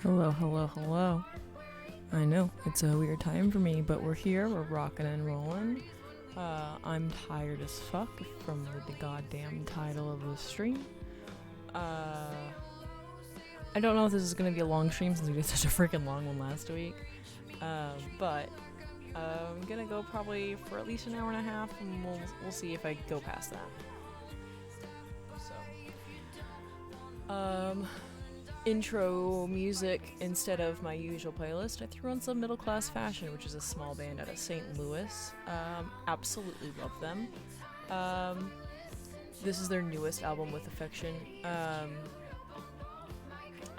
Hello, hello, hello. I know, it's a weird time for me, but we're here, we're rocking and rolling. I'm tired as fuck from the goddamn title of the stream. I don't know if this is gonna be a long stream since we did such a freaking long one last week. But I'm gonna go probably for at least an hour and a half, and we'll see if I go past that. So, intro music instead of my usual playlist, I threw on some Middle Class Fashion, which is a small band out of St. Louis. Absolutely love them. This is their newest album, With Affection.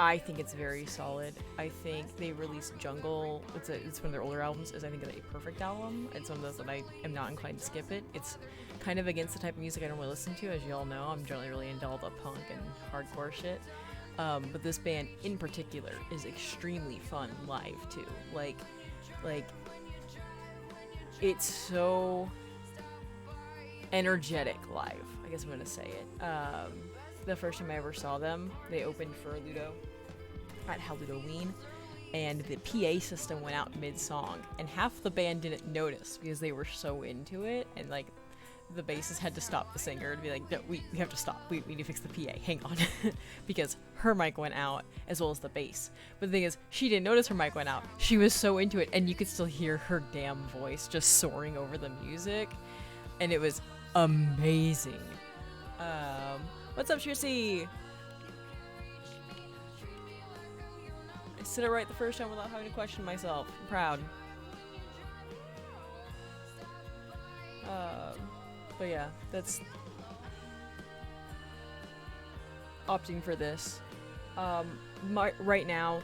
I think it's very solid. I think they released Jungle. It's one of their older albums. I think it's a perfect album. It's one of those that I am not inclined to skip it. It's kind of against the type of music I don't really listen to. As you all know, I'm generally really into all the punk and hardcore shit. But this band in particular is extremely fun live too. Like it's so energetic live, I guess I'm gonna say it. The first time I ever saw them, they opened for Ludo at Halloween, and the PA system went out mid-song, and half the band didn't notice because they were so into it, and like the bassist had to stop the singer and be like, no, we have to stop, we need to fix the PA, hang on. Because her mic went out as well as the bass. But the thing is, she didn't notice her mic went out. She was so into it, and you could still hear her damn voice just soaring over the music, and it was amazing. What's up, Shissy? I said it right the first time without having to question myself. I'm proud. But yeah, that's opting for this. Right now,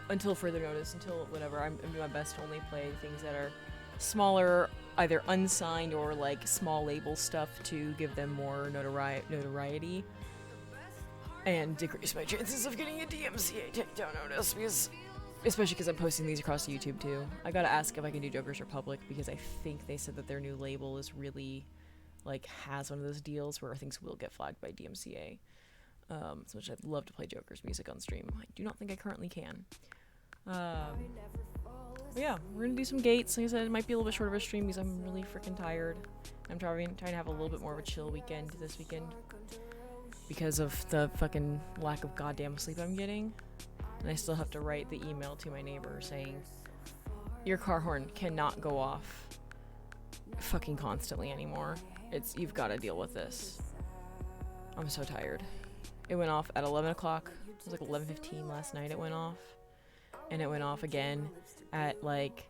until further notice, until whatever, I'm doing my best to only play things that are smaller, either unsigned or like small label stuff to give them more notoriety and decrease my chances of getting a DMCA takedown notice, because especially because I'm posting these across YouTube too. I gotta ask if I can do Joker's Republic, because I think they said that their new label is really like has one of those deals where things will get flagged by DMCA. So much I'd love to play Joker's music on stream. I do not think I currently can. But yeah, we're gonna do some Gates. Like I said, it might be a little bit short of a stream because I'm really freaking tired. I'm trying to have a little bit more of a chill weekend this weekend because of the fucking lack of goddamn sleep I'm getting. And I still have to write the email to my neighbor saying, your car horn cannot go off fucking constantly anymore. You've got to deal with this. I'm so tired. It went off at 11 o'clock. It was like 11:15 last night it went off. And it went off again at like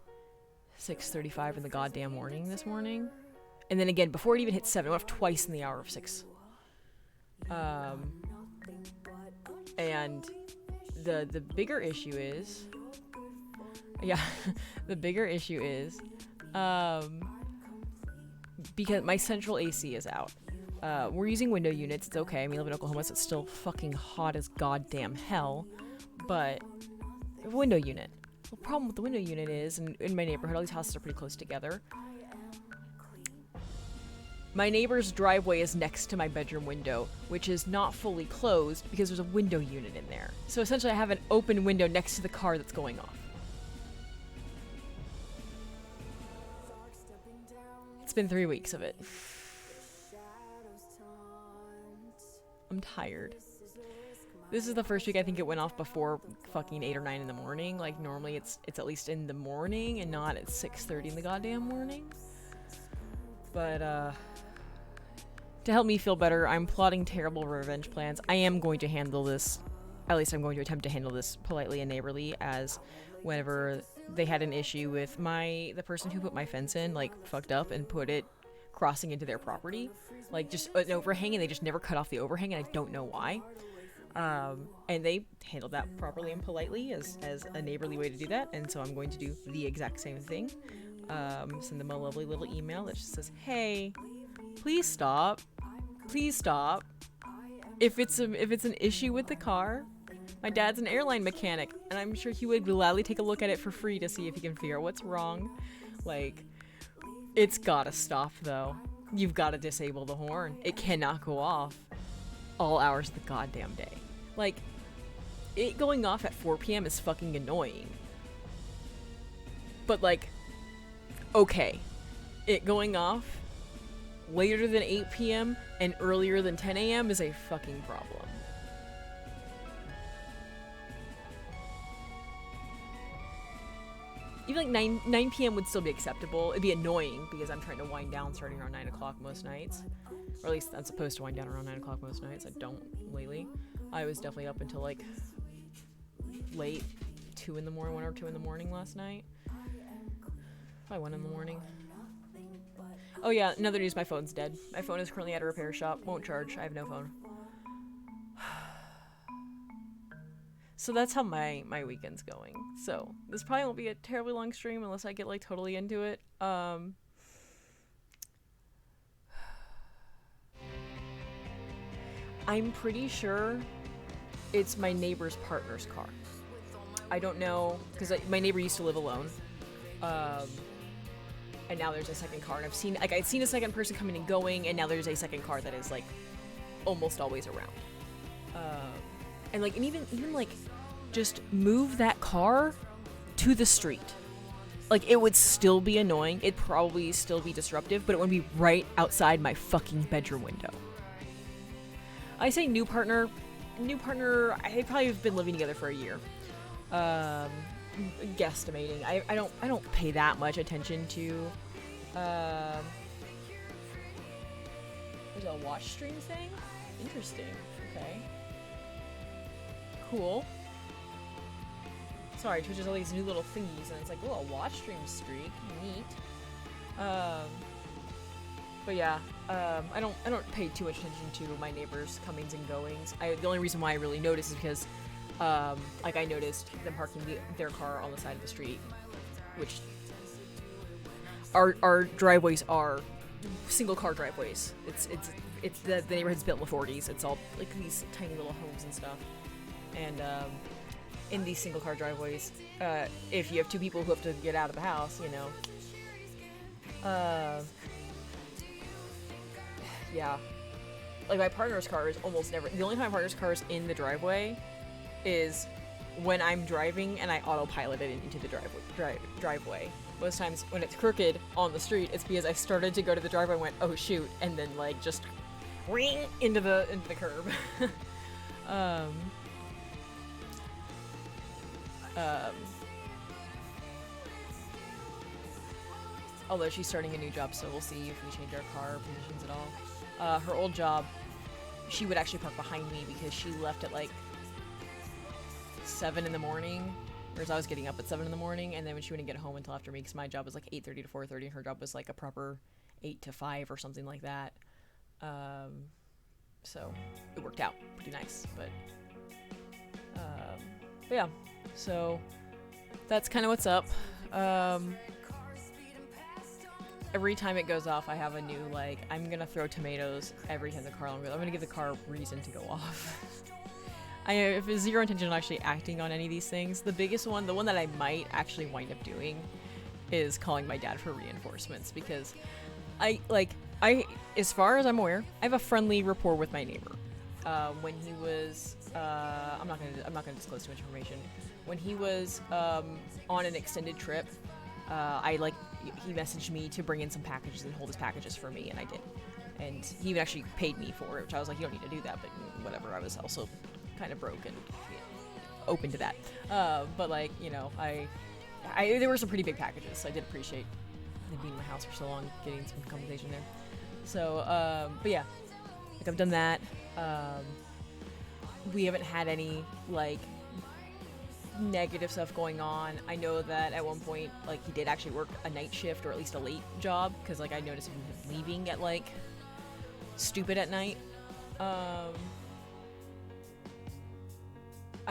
6:35 in the goddamn morning this morning. And then again, before it even hit 7, it went off twice in the hour of 6. And the bigger issue is... Yeah, the bigger issue is... because my central AC is out. We're using window units, it's okay. I mean, I live in Oklahoma, so it's still fucking hot as goddamn hell. But, window unit. The problem with the window unit is, and in my neighborhood, all these houses are pretty close together. My neighbor's driveway is next to my bedroom window, which is not fully closed because there's a window unit in there. So essentially I have an open window next to the car that's going off. It's been 3 weeks of it. I'm tired. This is the first week I think it went off before fucking 8 or 9 in the morning. Like normally it's at least in the morning and not at 6:30 in the goddamn morning. But to help me feel better, I'm plotting terrible revenge plans. I am going to handle this, at least I'm going to attempt to handle this politely and neighborly, as whenever they had an issue with the person who put my fence in, like, fucked up and put it crossing into their property. Like, just an overhang, and they just never cut off the overhang, and I don't know why. And they handled that properly and politely as a neighborly way to do that, and so I'm going to do the exact same thing. Send them a lovely little email that just says, hey, please stop. Please stop. If it's an issue with the car, my dad's an airline mechanic, and I'm sure he would gladly take a look at it for free to see if he can figure out what's wrong. Like, it's gotta stop, though. You've gotta disable the horn. It cannot go off all hours of the goddamn day. Like, it going off at 4 p.m. is fucking annoying. But, like, okay. It going off later than 8 p.m. and earlier than 10 a.m. is a fucking problem. Even like 9 p.m. would still be acceptable. It'd be annoying because I'm trying to wind down starting around 9 o'clock most nights. Or at least I'm supposed to wind down around 9 o'clock most nights. I don't lately. I was definitely up until like late 2 in the morning, 1 or 2 in the morning last night. Probably 1 in the morning. Oh yeah, another news, my phone's dead. My phone is currently at a repair shop. Won't charge. I have no phone. So that's how my weekend's going. So this probably won't be a terribly long stream unless I get like totally into it. I'm pretty sure It's my neighbor's partner's car. I don't know, because my neighbor used to live alone. And now there's a second car, and I'd seen a second person coming and going, and now there's a second car that is like almost always around. And even like just move that car to the street. Like, it would still be annoying. It'd probably still be disruptive, but it would be right outside my fucking bedroom window. I say new partner. I probably have been living together for a year. Guesstimating. I don't pay that much attention to. There's a watch stream thing? Interesting. Okay. Cool. Sorry, Twitch has all these new little thingies, and it's like, oh, a watch stream streak. Neat. But yeah, I don't pay too much attention to my neighbors' comings and goings. The only reason why I really notice is because, like, I noticed them parking their car on the side of the street, which our driveways are single car driveways. It's the neighborhood's built in the 40s. It's all like these tiny little homes and stuff, and in these single car driveways, if you have two people who have to get out of the house, you know, yeah, like my partner's car is almost never. The only time my partner's car is in the driveway is when I'm driving and I autopilot it into the driveway. Most times when it's crooked on the street, it's because I started to go to the driveway and went, oh shoot, and then like just ring into the curb. Although she's starting a new job, so we'll see if we change our car positions at all. Her old job, she would actually park behind me because she left at like 7 in the morning, whereas I was getting up at 7 in the morning, and then when she wouldn't get home until after me, because my job was like 8:30 to 4:30, and her job was like a proper 8 to 5 or something like that. So it worked out pretty nice, but yeah, so that's kind of what's up. Every time it goes off, I have a new, like, I'm gonna throw tomatoes every time the car alarm goes. I'm gonna give the car a reason to go off. I have zero intention on actually acting on any of these things. The biggest one, the one that I might actually wind up doing, is calling my dad for reinforcements, because as far as I'm aware, I have a friendly rapport with my neighbor. When he was, I'm not gonna disclose too much information. When he was on an extended trip, he messaged me to bring in some packages and hold his packages for me, and I did. And he even actually paid me for it, which I was like, you don't need to do that, but whatever. I was also kind of broke and open to that. But like, you know, there were some pretty big packages, so I did appreciate him being in my house for so long, getting some compensation there. So, but yeah, like I've done that. We haven't had any like negative stuff going on. I know that at one point, like, he did actually work a night shift, or at least a late job, because like I noticed him leaving at like stupid at night. I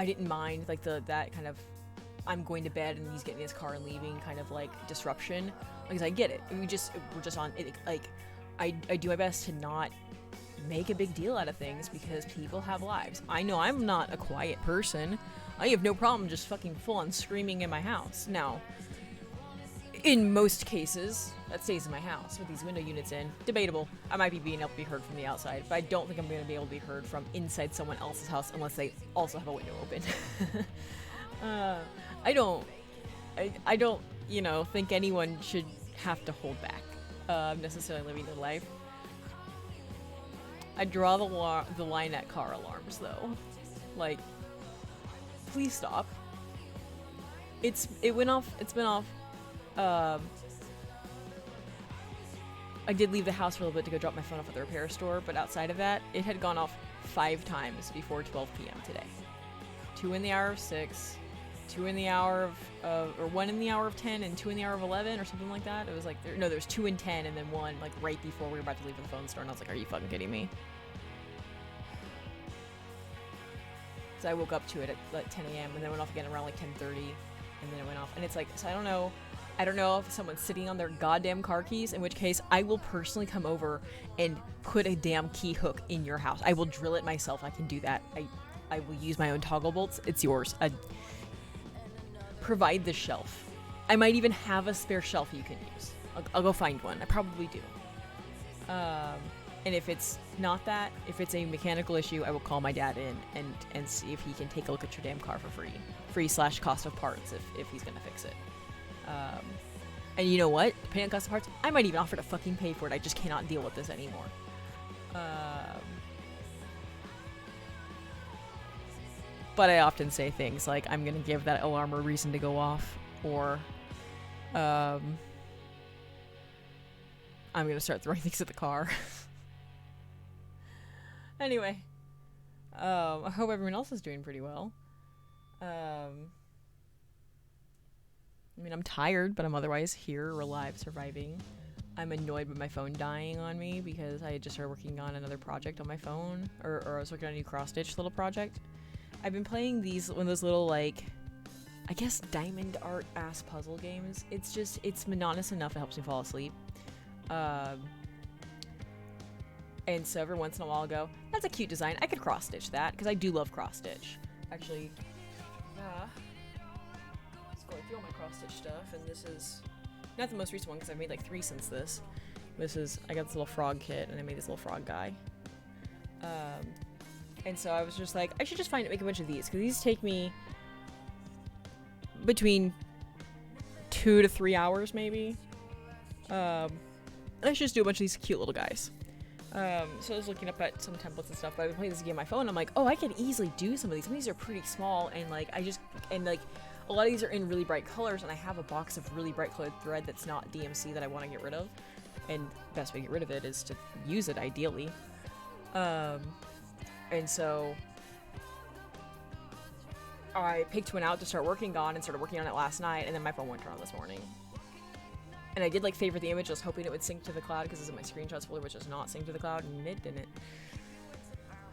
didn't mind like that kind of I'm going to bed and he's getting in his car and leaving kind of like disruption, because I get it. We're just on it. Like I do my best to not make a big deal out of things, because people have lives. I know I'm not a quiet person. I have no problem just fucking full on screaming in my house. Now, in most cases, that stays in my house with these window units in. Debatable. I might be being able to be heard from the outside, but I don't think I'm going to be able to be heard from inside someone else's house unless they also have a window open. I don't, you know, think anyone should have to hold back necessarily living their life. I draw the line at car alarms, though. Like, please stop. It's been off. I did leave the house for a little bit to go drop my phone off at the repair store, but outside of that, it had gone off 5 times before 12 p.m. today. 2 in the hour of 6, 2 in the hour of, or 1 in the hour of 10, and 2 in the hour of 11, or something like that. It was like, there's 2 in 10, and then 1, like, right before we were about to leave the phone store, and I was like, are you fucking kidding me? So I woke up to it at like 10 a.m. and then went off again around like 10:30, and then it went off. And it's like, so I don't know if someone's sitting on their goddamn car keys, in which case I will personally come over and put a damn key hook in your house. I will drill it myself. I can do that. I will use my own toggle bolts. It's yours. Provide the shelf. I might even have a spare shelf you can use. I'll go find one. I probably do. And if it's not that, if it's a mechanical issue, I will call my dad in and see if he can take a look at your damn car for free. Free/cost of parts if he's gonna fix it. And you know what? Depending on cost of parts, I might even offer to fucking pay for it. I just cannot deal with this anymore. But I often say things like, I'm gonna give that alarm a reason to go off, or I'm gonna start throwing things at the car. Anyway, I hope everyone else is doing pretty well. I mean, I'm tired, but I'm otherwise here, alive, surviving. I'm annoyed with my phone dying on me because I had just started working on another project on my phone, or I was working on a new cross-stitch little project. I've been playing one of those little, like, I guess diamond art ass puzzle games. It's monotonous enough it helps me fall asleep. And so every once in a while I'll go, that's a cute design. I could cross-stitch that, because I do love cross-stitch. Actually, let's go through all my cross-stitch stuff, and this is not the most recent one, because I've made like 3 since this. I got this little frog kit, and I made this little frog guy. And so I was just like, I should just make a bunch of these, because these take me between 2 to 3 hours, maybe. I should just do a bunch of these cute little guys. So I was looking up at some templates and stuff, but I've been playing this game on my phone, and I'm like, oh, I could easily do some of these. Some of these are pretty small, and like, a lot of these are in really bright colors, and I have a box of really bright colored thread that's not DMC that I want to get rid of, and the best way to get rid of it is to use it, ideally. And so I picked one out to start working on, and started working on it last night, and then my phone went on this morning. And I did like favorite the image, just hoping it would sync to the cloud, because it's in my screenshots folder, which does not sync to the cloud, and it didn't.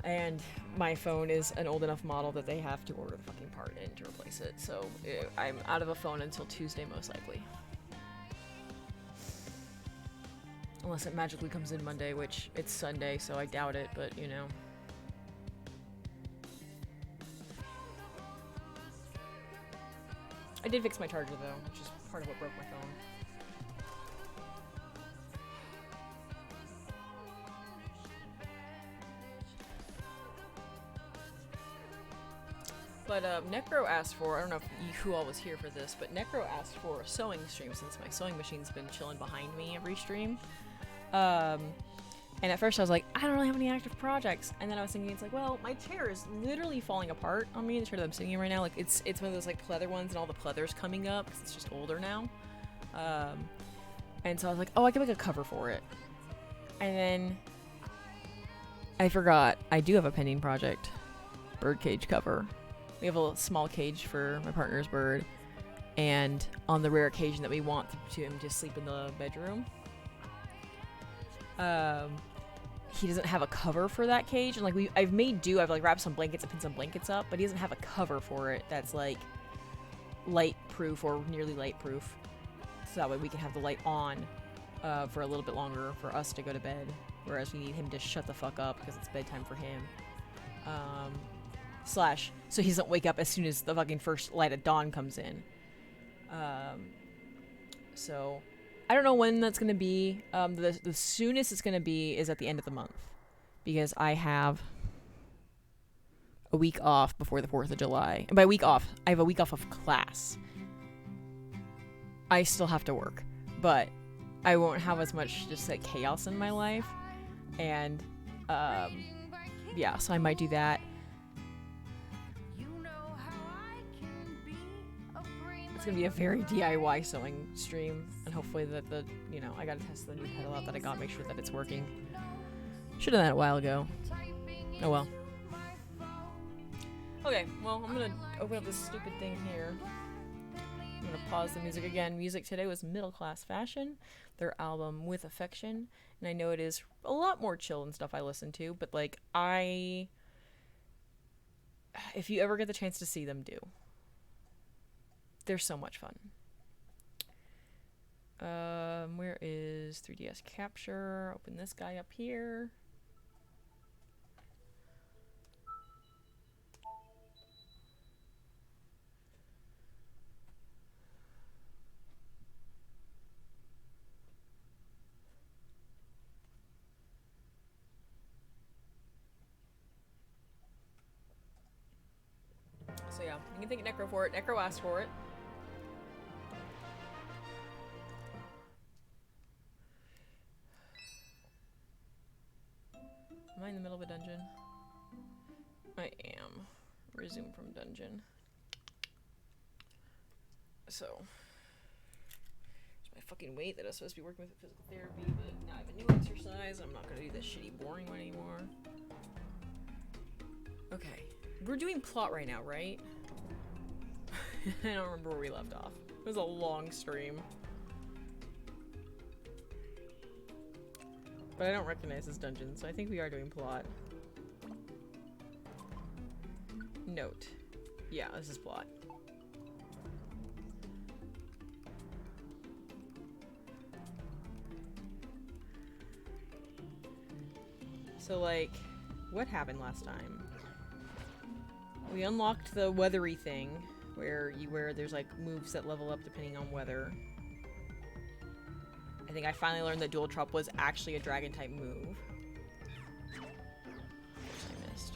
And my phone is an old enough model that they have to order the fucking part in to replace it, so I'm out of a phone until Tuesday, most likely. Unless it magically comes in Monday, which it's Sunday, so I doubt it, but you know. I did fix my charger though, which is part of what broke my phone. But Necro asked for, I don't know who all was here for this, but Necro asked for a sewing stream since my sewing machine's been chilling behind me every stream. And at first I was like, I don't really have any active projects. And then I was thinking, it's like, well, my chair is literally falling apart on me, the chair that I'm sitting in right now. Like, it's one of those like pleather ones, and all the pleather's coming up because it's just older now. And so I was like, oh, I can make a cover for it. And then I forgot I do have a pending project, birdcage cover. We have a small cage for my partner's bird, and on the rare occasion that we want him to sleep in the bedroom, he doesn't have a cover for that cage, and like I've made do. I've like wrapped some blankets and pinned some blankets up, but he doesn't have a cover for it that's like light proof or nearly light proof, so that way we can have the light on for a little bit longer for us to go to bed, whereas we need him to shut the fuck up because it's bedtime for him. So he doesn't wake up as soon as the fucking first light of dawn comes in. So I don't know when that's gonna be. The soonest it's gonna be is at the end of the month, because I have a week off before the 4th of July. And by week off, I have a week off of class. I still have to work, but I won't have as much just like chaos in my life. And yeah, so I might do that. It's gonna be a very DIY sewing stream, and hopefully that I gotta test the new pedal out that I got, make sure that it's working. Should have done that a while ago. Oh well. Okay, well, I'm gonna open up this stupid thing here. I'm gonna pause the music again. Music today was Middle Class Fashion, their album With Affection, and I know it is a lot more chill and stuff I listen to, but like if you ever get the chance to see them, do. They're so much fun. Where is 3DS Capture? Open this guy up here. You can thank Necro for it. Necro asked for it. Am I in the middle of a dungeon? I am. Resume from dungeon. So, it's my fucking weight that I was supposed to be working with at physical therapy, but now I have a new exercise. I'm not gonna do this shitty, boring one anymore. Okay, we're doing plot right now, right? I don't remember where we left off. It was a long stream. But I don't recognize this dungeon, so I think we are doing plot. Note. Yeah, this is plot. So, like, what happened last time? We unlocked the weathery thing, where there's, like, moves that level up depending on weather. I think I finally learned that Dual Chop was actually a dragon-type move. I missed.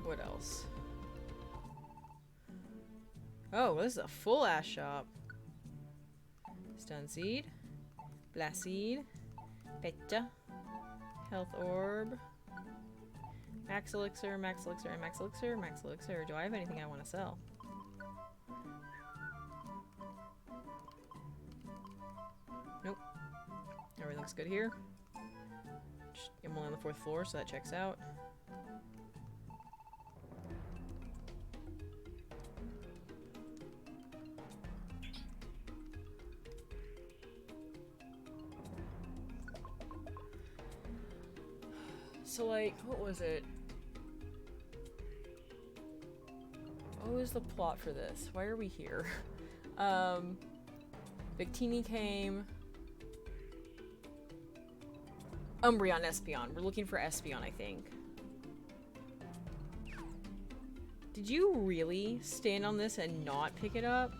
What else? Oh, this is a full-ass shop. Stun Seed. Blast Seed. Petcha. Health Orb. Max Elixir, Max Elixir, and Max Elixir, Max Elixir. Do I have anything I want to sell? Nope. Everything's good here. I'm only on the 4th floor, so that checks out. So, like, what was it? What was the plot for this? Why are we here? Victini came. Umbreon, Espeon. We're looking for Espeon, I think. Did you really stand on this and not pick it up?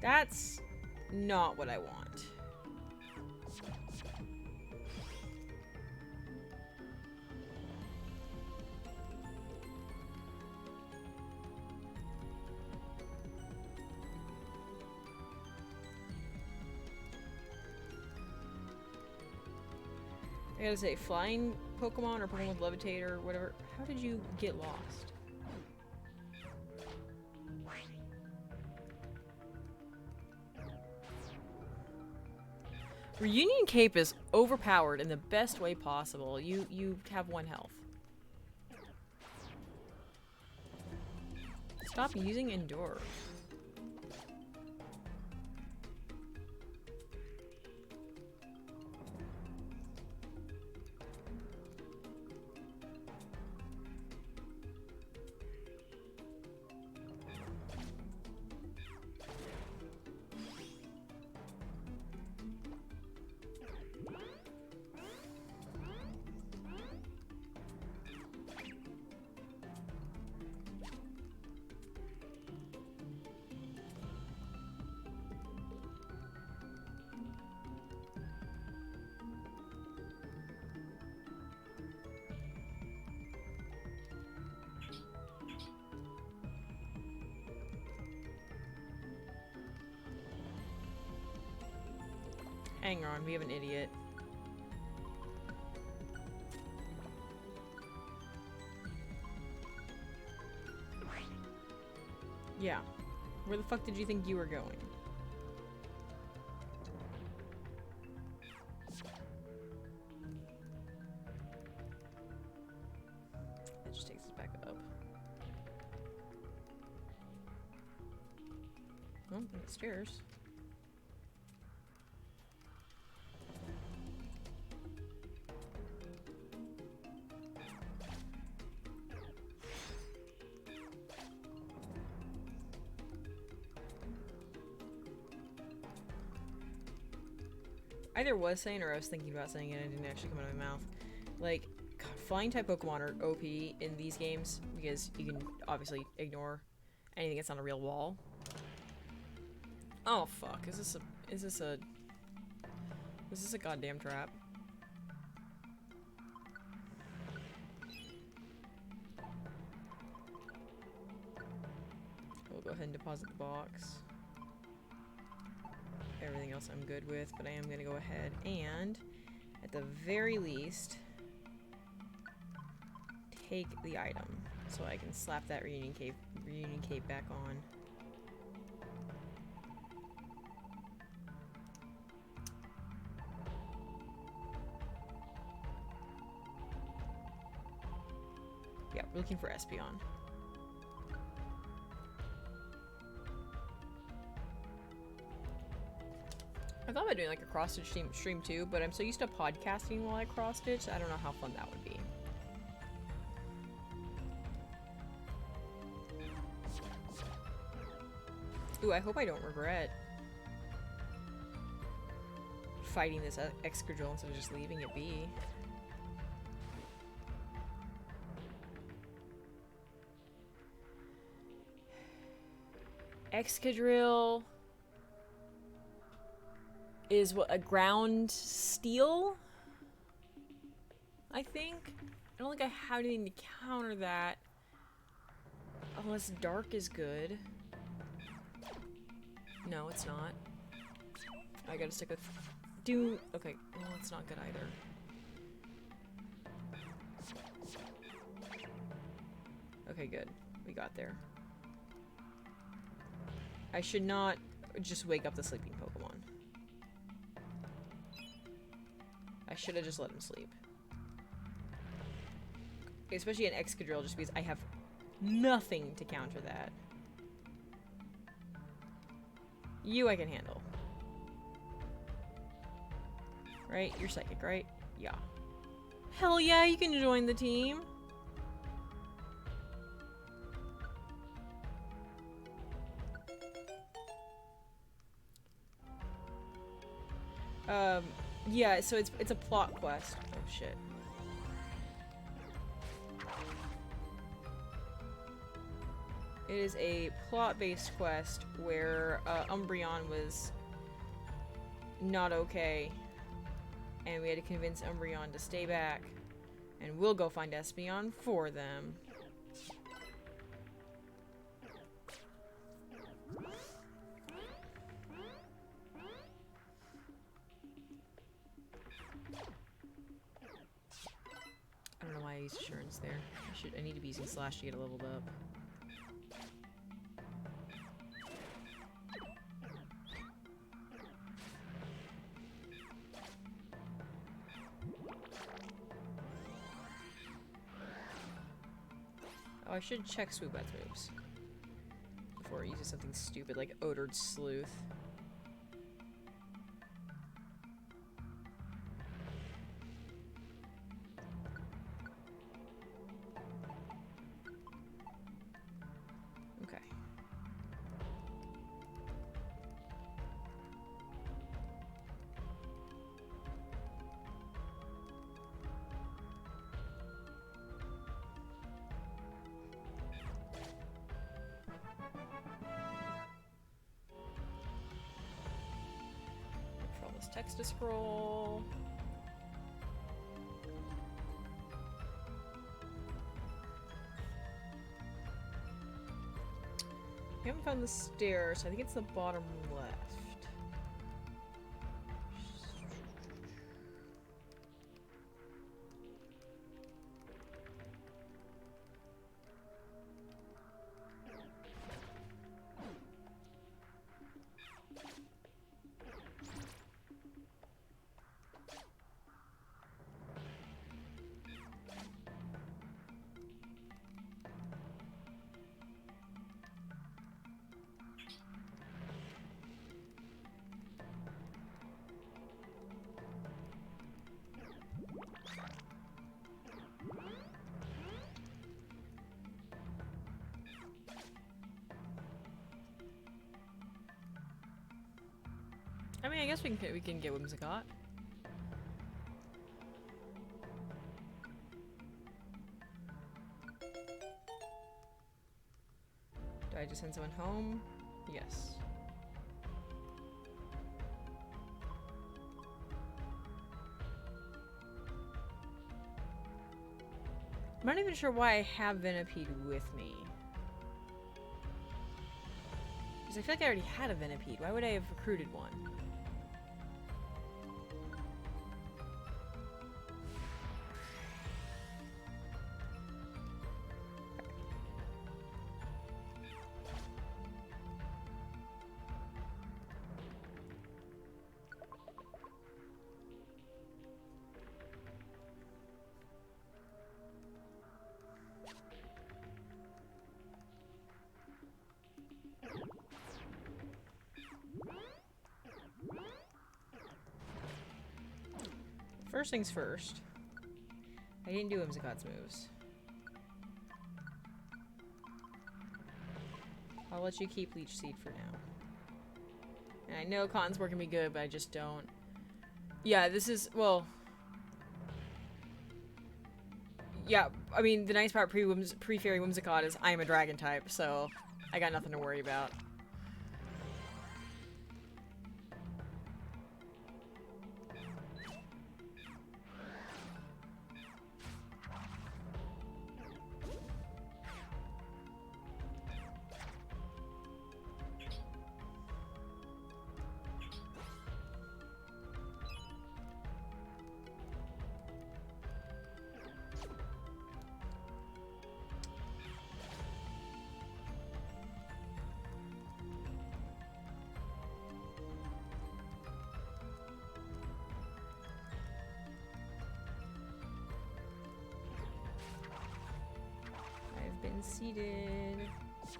That's not what I want. I gotta say, flying Pokemon or Pokemon with Levitate or whatever, how did you get lost? Reunion Cape is overpowered in the best way possible. You have 1 health. Stop using Endure. Hang on, we have an idiot. Yeah. Where the fuck did you think you were going? That just takes us back up. Oh, the stairs. Either was saying or I was thinking about saying it and it didn't actually come out of my mouth. Like, God, flying type Pokemon are OP in these games because you can obviously ignore anything that's on a real wall. Oh fuck, is this a goddamn trap? We'll go ahead and deposit the box. Everything else I'm good with, but I am gonna go ahead and, at the very least, take the item so I can slap that reunion cape back on. Yeah, we're looking for Espeon. I thought about doing like a cross-stitch stream too, but I'm so used to podcasting while I cross-stitch, I don't know how fun that would be. Ooh, I hope I don't regret fighting this Excadrill instead of just leaving it be. Excadrill is what, a ground steel? I think. I don't think I have anything to counter that. Unless dark is good. No, it's not. I gotta stick with... Okay, well, it's not good either. Okay, good. We got there. I should not just wake up the sleeping Pokemon. I should have just let him sleep. Especially an Excadrill, just because I have nothing to counter that. You I can handle. Right? You're psychic, right? Yeah. Hell yeah, you can join the team. Yeah, so it's a plot quest. Oh shit. It is a plot-based quest where Umbreon was not okay, and we had to convince Umbreon to stay back, and we'll go find Espeon for them. I don't know why I used Assurance there. I need to be using Slash to get it leveled up. Oh, I should check Swoopet's moves before it uses something stupid like Odored Sleuth. Okay. Text to scroll. We haven't found the stairs, so I think it's the bottom left. I mean, I guess we can get Whimsicott. I just send someone home? Yes. I'm not even sure why I have Venipede with me. Because I feel like I already had a Venipede. Why would I have recruited one? First things first. I didn't do Whimsicott's moves. I'll let you keep Leech Seed for now. And I know Cotton's work can be good, but I just don't. Yeah, this is, well... Yeah, I mean, the nice part pre-Fairy Whimsicott is I am a dragon type, so I got nothing to worry about. Seated. Just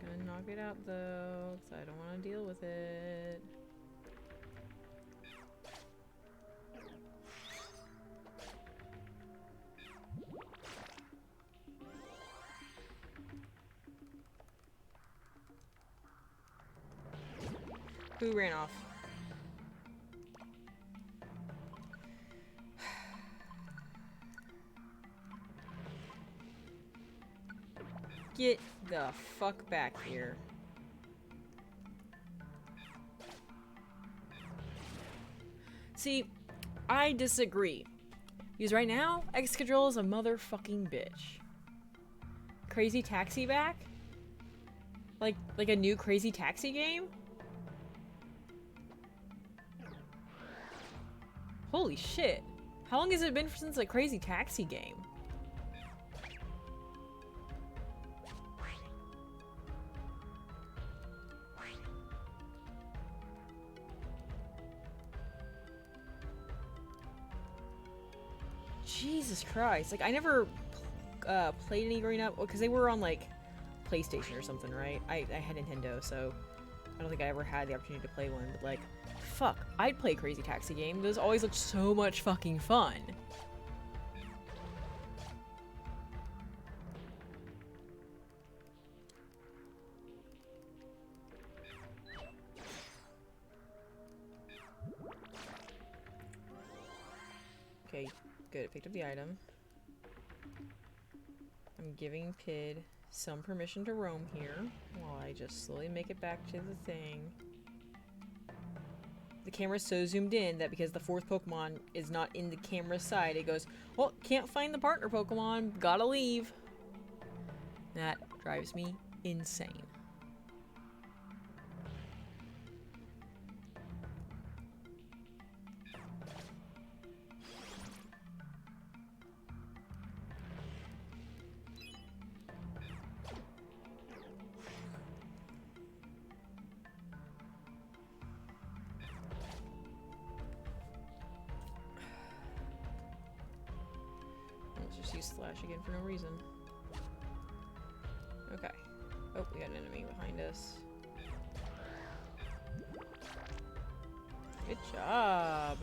gonna knock it out though, because I don't want to deal with it. Who ran off? Get the fuck back here. See, I disagree. Because right now, Excadrill is a motherfucking bitch. Crazy Taxi back? Like a new Crazy Taxi game? Holy shit. How long has it been since a Crazy Taxi game? Jesus Christ. Like, I never played any growing up, because they were on, like, PlayStation or something, right? I had Nintendo, so I don't think I ever had the opportunity to play one, but, like, fuck. I'd play Crazy Taxi game. Those always look so much fucking fun. Okay, good. I picked up the item. I'm giving Pid some permission to roam here while I just slowly make it back to the thing. The camera's so zoomed in that because the fourth Pokemon is not in the camera's side, it goes, well, can't find the partner Pokemon, gotta leave. That drives me insane. Slash again for no reason. Okay. Oh, we got an enemy behind us. Good job.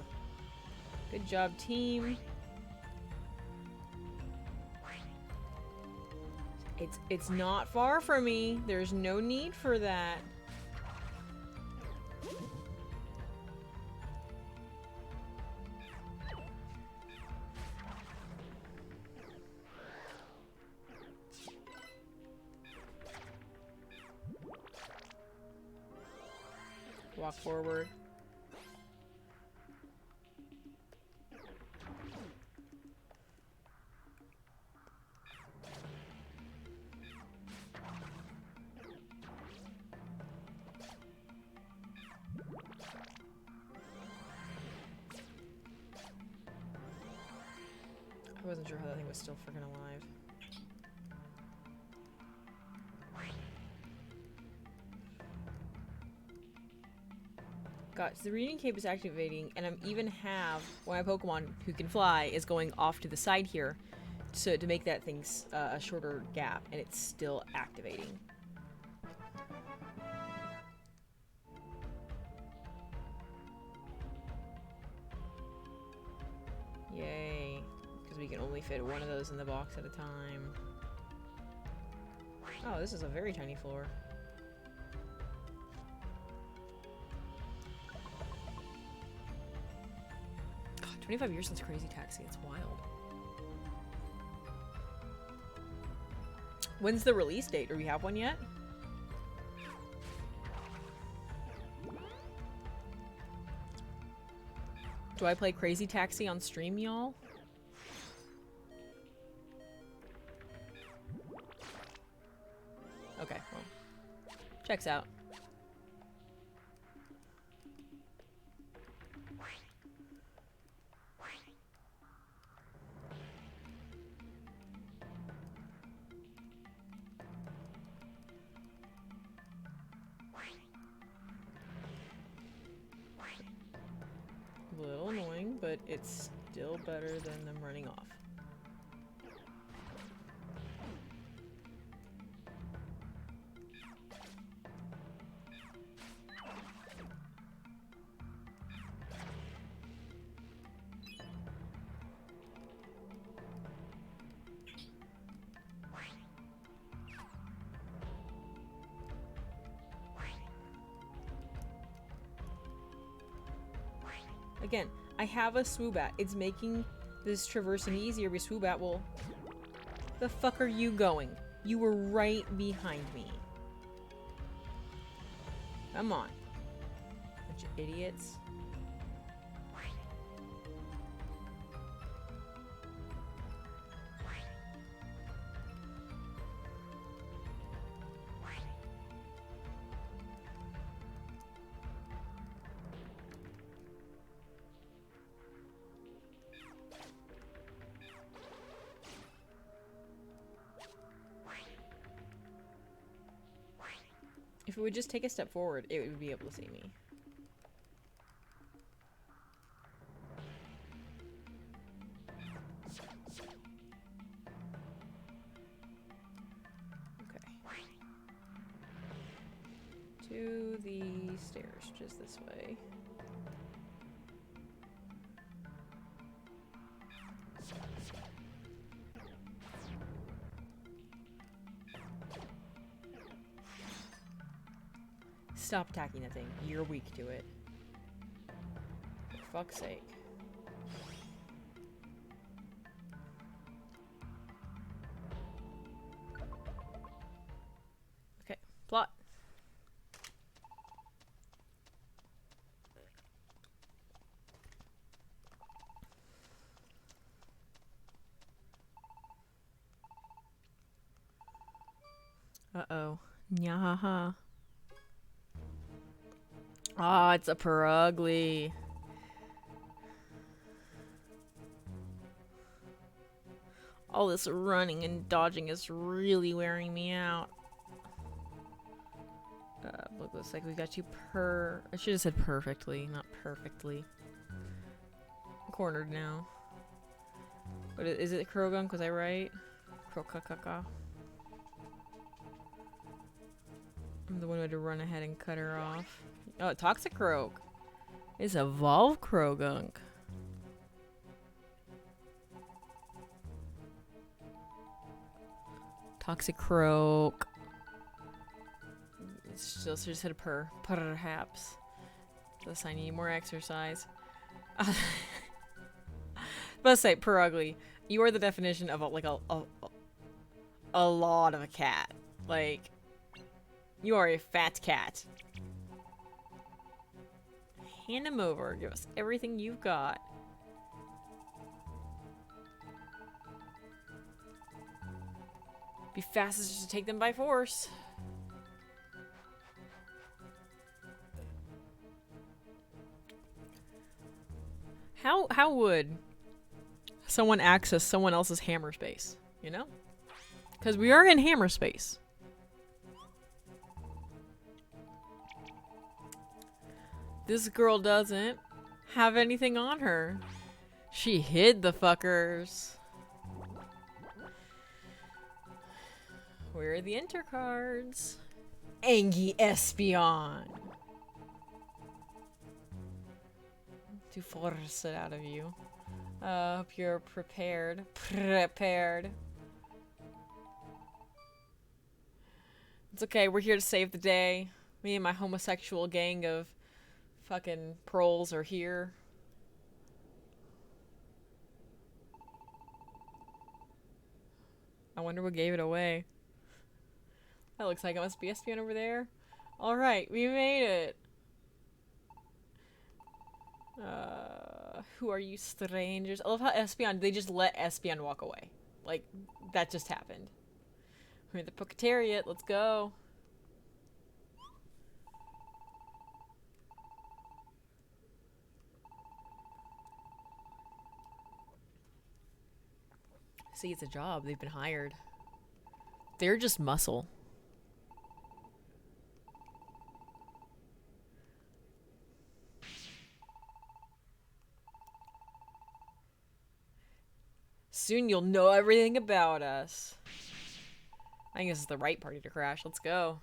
Good job, team. It's not far from me. There's no need for that. walk forward. I wasn't sure how that thing was still freaking alive. God, so the reading cape is activating, and I'm even have one of my Pokemon who can fly is going off to the side here, so to make that thing a shorter gap, and it's still activating. Yay. Because we can only fit one of those in the box at a time. Oh, this is a very tiny floor. God, 25 years since Crazy Taxi. It's wild. When's the release date? Do we have one yet? Do I play Crazy Taxi on stream, y'all? Okay, well. Checks out. A little annoying, but it's still better than them running off. Again, I have a Swoobat. It's making this traversing easier because Swoobat will... The fuck are you going? You were right behind me. Come on. Bunch of idiots. If it would just take a step forward, it would be able to see me. Okay. To the stairs, just this way. Stop attacking that thing. You're weak to it. For fuck's sake. Okay, plot. Uh-oh. Nyahaha. Ah, it's a Perugly. All this running and dodging is really wearing me out. Look, looks like we got you I should have said perfectly, not perfectly. I'm cornered now. But is it Krogunk? Was I right? Krokakaka. I'm the one who had to run ahead and cut her off. Oh, Toxicroak. It's Evolve Krogunk. Toxicroak. It's still just hit a purr. Perhaps. Plus, I need more exercise. Let's say, Perugly, you are the definition of a lot of a cat. Like, you are a fat cat. Hand him over. Give us everything you've got. Be fastest to take them by force. How would someone access someone else's hammer space? You know? Because we are in hammer space. This girl doesn't have anything on her. She hid the fuckers. Where are the enter cards? Angie Espion. To force it out of you. Hope you're prepared. Prepared. It's okay, we're here to save the day. Me and my homosexual gang of fucking proles are here. I wonder what gave it away. That looks like it must be Espion over there. Alright, we made it. Who are you strangers? I love how Espion, they just let Espion walk away. Like, that just happened. We're in the Pocatariat, let's go. See, it's a job. They've been hired. They're just muscle. Soon you'll know everything about us. I think this is the right party to crash. Let's go.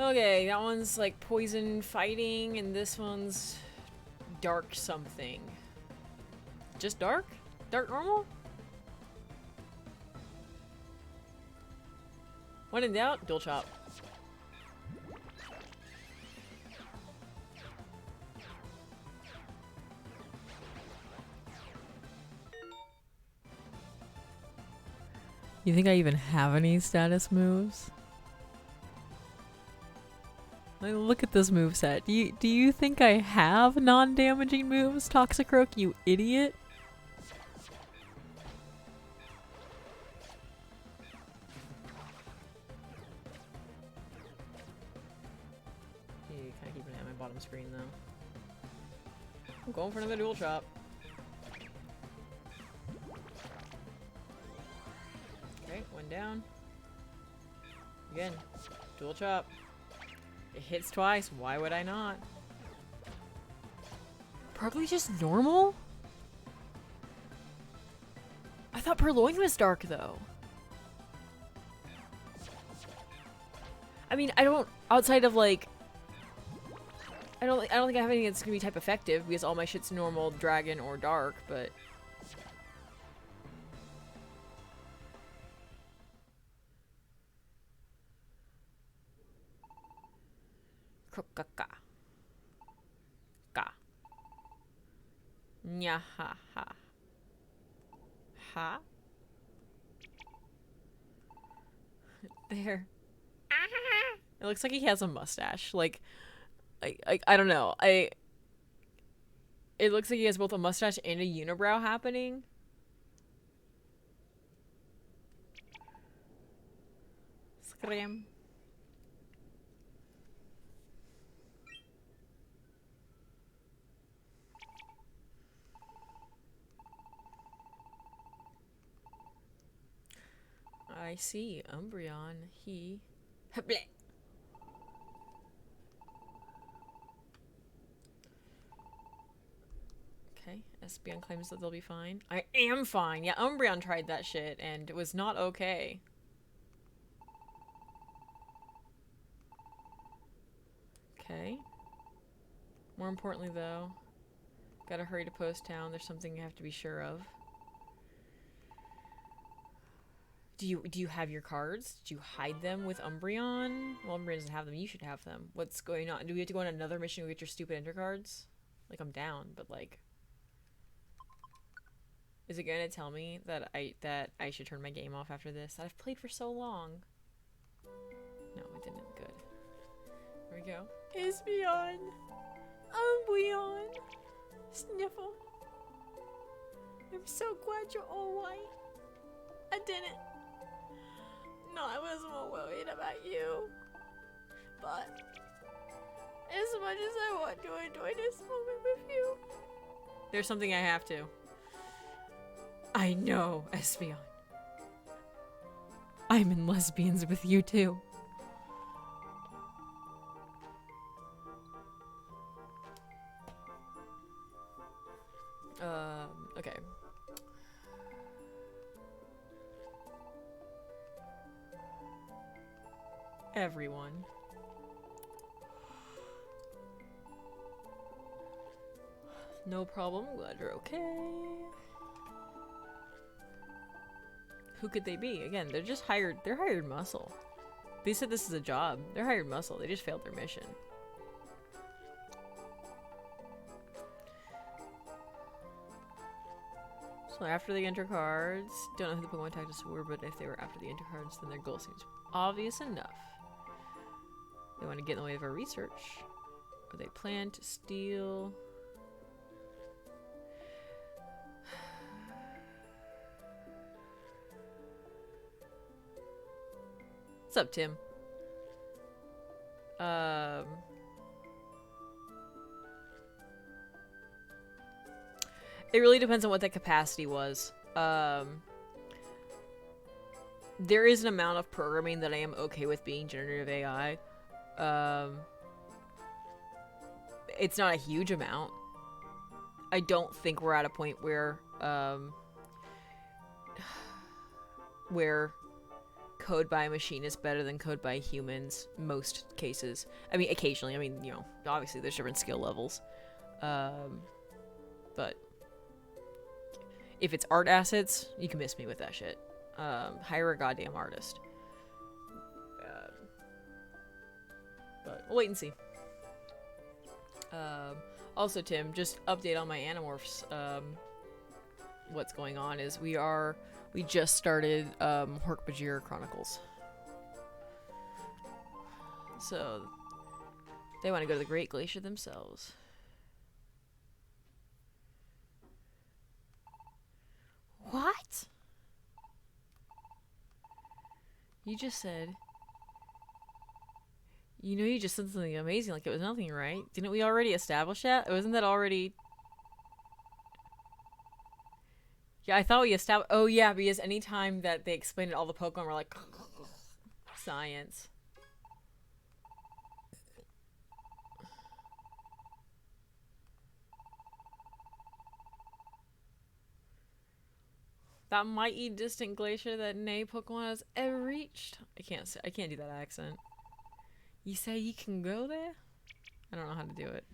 Okay, that one's like poison fighting, and this one's dark something. Just dark? Dark normal? When in doubt, dual chop. You think I even have any status moves? Like, look at this moveset. Do you think I have non-damaging moves, Toxicroak, you idiot? Yeah, kind of keeping it at my bottom screen though. I'm going for another dual chop. Okay, one down. Again, dual chop. It hits twice. Why would I not? Probably just normal? I thought Purloin was dark though. I mean, I don't, outside of like, I don't think I have anything that's gonna be type effective because all my shit's normal, dragon, or dark, but Krokaka. Ka. Nya ha ha. Ha? There. It looks like he has a mustache. Like, I don't know. It looks like he has both a mustache and a unibrow happening. Scram. I see. Umbreon. He. Bleh. Okay. Espion claims that they'll be fine. I am fine. Yeah, Umbreon tried that shit and it was not okay. Okay. More importantly, though, gotta hurry to Post Town. There's something you have to be sure of. Do you have your cards? Did you hide them with Umbreon? Well, Umbreon doesn't have them. You should have them. What's going on? Do we have to go on another mission to get your stupid enter cards? Like, I'm down, but like, is it gonna tell me that I should turn my game off after this? That I've played for so long. we go. Espeon! Umbreon! Sniffle! I'm so glad you're all right. I didn't. No, I was more worried about you. But as much as I want to enjoy this moment with you, there's something I have to. I know, Espeon. I'm in lesbians with you too. Okay. Everyone. No problem, glad you're okay. Who could they be? Again, they're just hired, they're hired muscle. They said this is a job. They're hired muscle, they just failed their mission. So after the enter cards, don't know who the Pokemon tactics were, but if they were after the enter cards, then their goal seems obvious enough. They want to get in the way of our research. Or they plan to steal. What's up, Tim? It really depends on what that capacity was. There is an amount of programming that I am okay with being generative AI. It's not a huge amount. I don't think we're at a point where code by a machine is better than code by humans most cases. I mean, occasionally. I mean, you know, obviously there's different skill levels. But if it's art assets, you can miss me with that shit. Hire a goddamn artist. But we'll wait and see. Also, Tim, just update on my Animorphs. What's going on is we just started Hork-Bajir Chronicles. So they want to go to the Great Glacier themselves. What? You just said... You know, you just said something amazing, like it was nothing, right? Didn't we already establish that? Wasn't that already... Yeah, I thought we established... Oh, yeah, because anytime that they explained it, all the Pokemon were like... Science. That mighty distant glacier that no Pokemon has ever reached. I can't do that accent. You say you can go there? I don't know how to do it.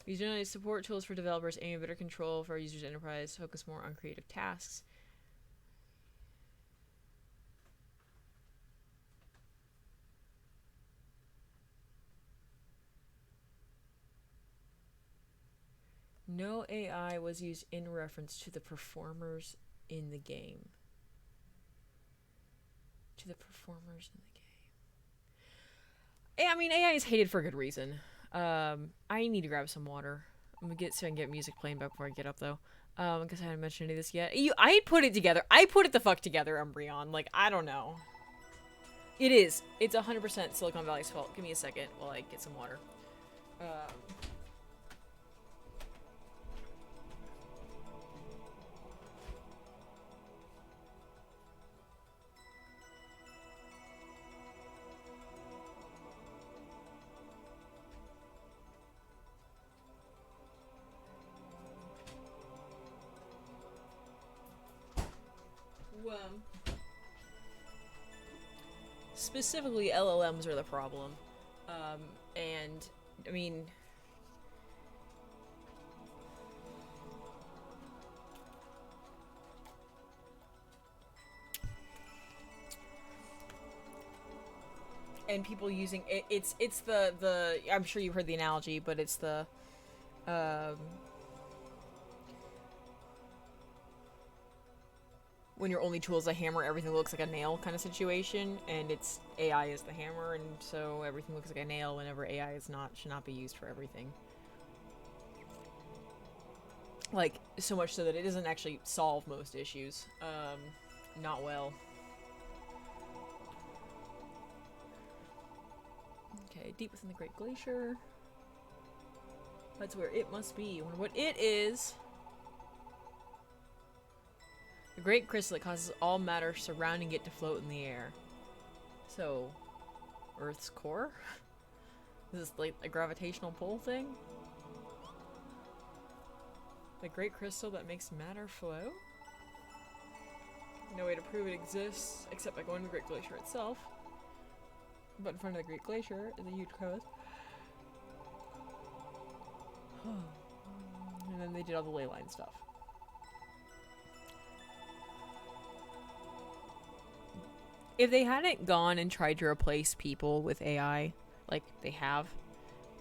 We generate support tools for developers, aiming at better control for our users' enterprise, focus more on creative tasks. No AI was used in reference to the performers in the game. To the performers in the game. I mean, AI is hated for a good reason. I need to grab some water. I'm gonna so I can get music playing back before I get up, though. Because I haven't mentioned any of this yet. I put it together. I put it the fuck together, Umbreon. Like, I don't know. It is. It's 100% Silicon Valley's fault. Give me a second while I get some water. Specifically, LLMs are the problem. And, I mean... And people using it, it's the I'm sure you've heard the analogy, but it's the when your only tool is a hammer, everything looks like a nail kind of situation, and it's AI is the hammer, and so everything looks like a nail whenever AI should not be used for everything. Like, so much so that it doesn't actually solve most issues. Not well. Okay, deep within the Great Glacier. That's where it must be. I wonder what it is. The Great Crystal that causes all matter surrounding it to float in the air. So, Earth's core? Is this like a gravitational pull thing? The Great Crystal that makes matter flow? No way to prove it exists except by going to the Great Glacier itself. But in front of the Great Glacier is a huge crevice. And then they did all the ley line stuff. If they hadn't gone and tried to replace people with AI, like they have,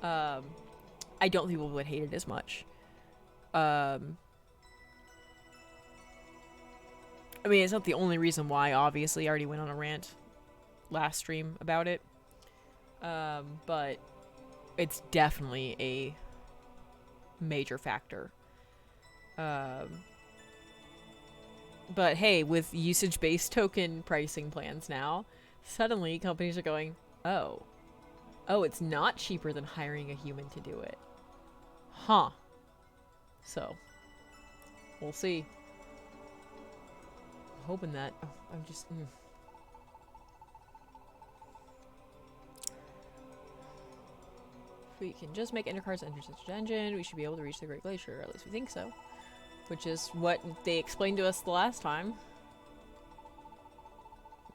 I don't think people would hate it as much. I mean, it's not the only reason why, obviously. I already went on a rant last stream about it. But it's definitely a major factor. But hey, with usage-based token pricing plans now, suddenly companies are going, oh, it's not cheaper than hiring a human to do it. Huh. So, we'll see. I'm hoping that. Oh, I'm just. If we can just make Endercar's enter such an engine, we should be able to reach the Great Glacier. At least we think so. Which is what they explained to us the last time.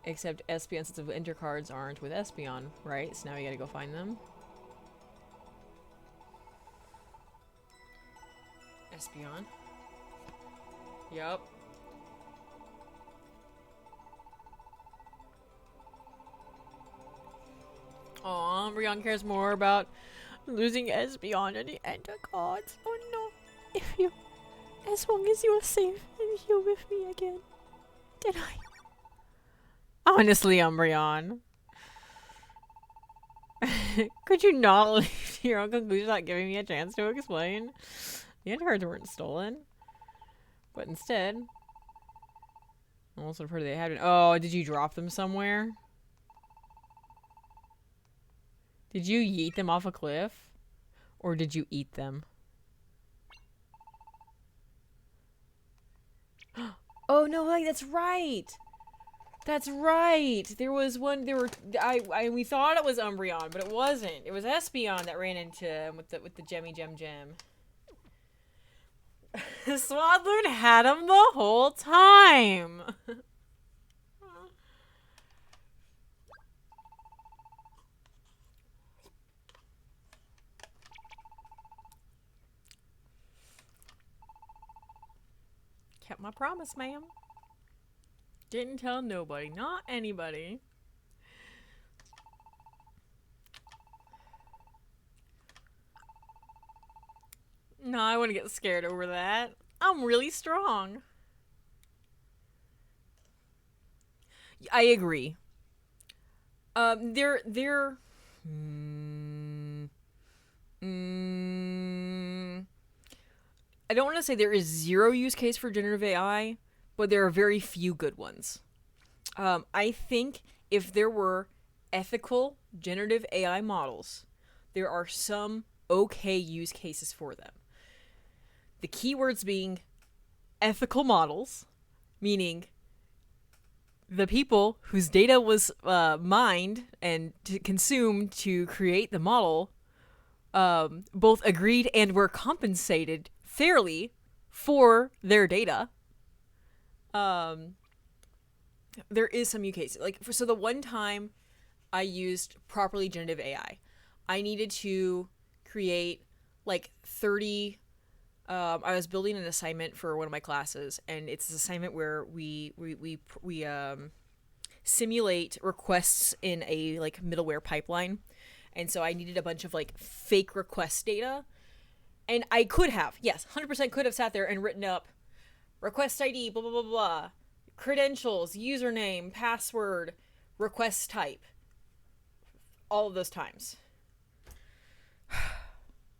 Except Espeon sets of enter cards aren't with Espeon, right? So now we gotta go find them. Espeon. Yup. Aw, Rion cares more about losing Espeon and the enter cards. Oh no. As long as you are safe and here with me again. Did I? Honestly, Umbreon. Could you not leave to your own conclusion without giving me a chance to explain? The undercards weren't stolen. But instead... I almost have heard they had been. Oh, did you drop them somewhere? Did you yeet them off a cliff? Or did you eat them? Oh no, like that's right. That's right. There was one. We thought it was Umbreon, but it wasn't. It was Espeon that ran into him with the Gemmy Gem. Swadloon had him the whole time. Kept my promise, ma'am. Didn't tell nobody. Not anybody. No, I wouldn't get scared over that. I'm really strong. I agree. They're I don't want to say there is zero use case for generative AI, but there are very few good ones. I think if there were ethical generative AI models, there are some okay use cases for them. The keywords being ethical models, meaning the people whose data was mined and consumed to create the model both agreed and were compensated fairly for their data. There is some use cases. So the one time I used properly generative AI, I needed to create 30. I was building an assignment for one of my classes, and it's an assignment where we simulate requests in a middleware pipeline, and so I needed a bunch of fake request data, and I could have 100% could have sat there and written up request ID blah blah blah blah, credentials, username, password, request type. All of those times.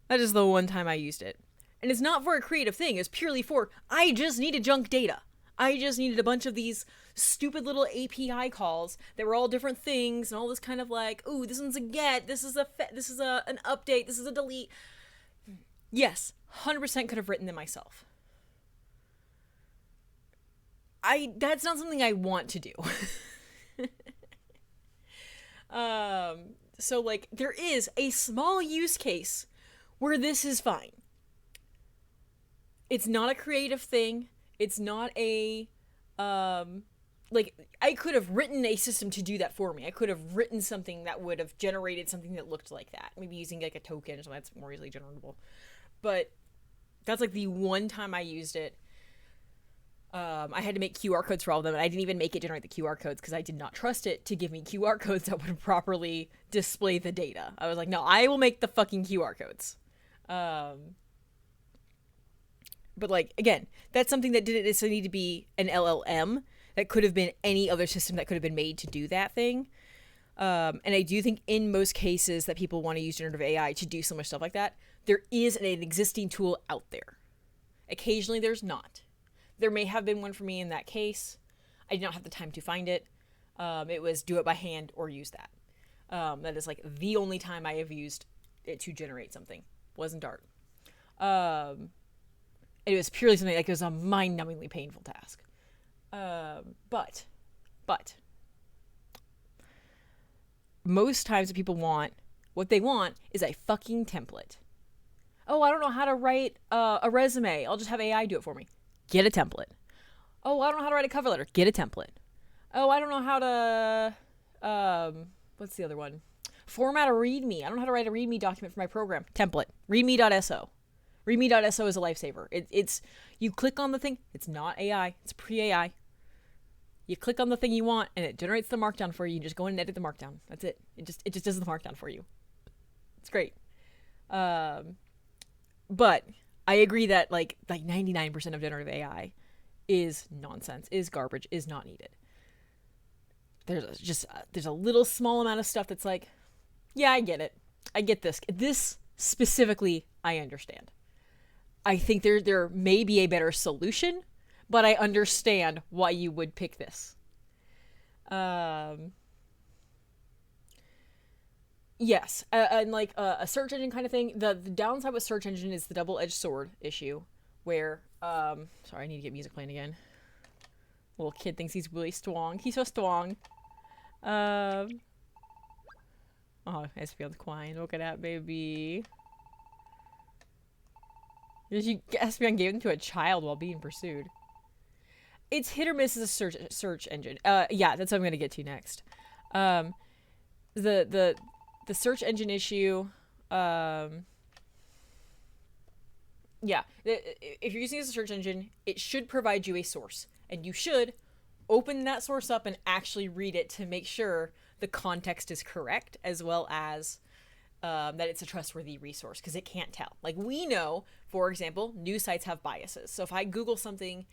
That is the one time I used it. And it's not for a creative thing. It's purely for, I just needed junk data. I just needed a bunch of these stupid little API calls that were all different things and all this kind of like, ooh, this one's a get, this is an update, this is a delete. Yes, 100% could have written them myself. That's not something I want to do. So like there is a small use case where this is fine. It's not a creative thing. It's not a like I could have written a system to do that for me. I could have written something that would have generated something that looked like that. Maybe using like a token or something that's more easily generatable. But that's like the one time I used it. I had to make QR codes for all of them, and I didn't even make it generate the QR codes because I did not trust it to give me QR codes that would properly display the data. I was like, no, I will make the fucking QR codes. But like, again, that's something that didn't necessarily need to be an LLM. That could have been any other system that could have been made to do that thing. And I do think in most cases that people want to use generative AI to do so much stuff like that, there is an existing tool out there. Occasionally there's not. There may have been one for me in that case. I did not have the time to find it. It was do it by hand or use that. That is like the only time I have used it to generate something. Wasn't Dart. It was purely something like it was a mind-numbingly painful task. But most times what people want, what they want is a fucking template. Oh, I don't know how to write a resume. I'll just have AI do it for me. Get a template. Oh, I don't know how to write a cover letter. Get a template. Oh, I don't know how to, what's the other one? Format a README. I don't know how to write a README document for my program. Template. README.so. README.so is a lifesaver. It's, you click on the thing. It's not AI. It's pre-AI. You click on the thing you want and it generates the markdown for you. You just go in and edit the markdown. That's it. It just does the markdown for you. It's great. But I agree that like 99% of generative AI is nonsense, is garbage, is not needed. There's a little small amount of stuff that's like, yeah, I get it. I get this. This specifically, I understand. I think there may be a better solution, but I understand why you would pick this. Yes, and like a search engine kind of thing. The downside with search engine is the double-edged sword issue, where sorry, I need to get music playing again. Little kid thinks he's really strong. He's so strong. Oh, Espeon's quiet. Look at that, baby. Espeon gave them to a child while being pursued. It's hit or miss as a search engine. Yeah, that's what I'm gonna get to next. The search engine issue, yeah, if you're using it as a search engine, it should provide you a source, and you should open that source up and actually read it to make sure the context is correct, as well as that it's a trustworthy resource, because it can't tell. Like, we know, for example, news sites have biases. So if I Google something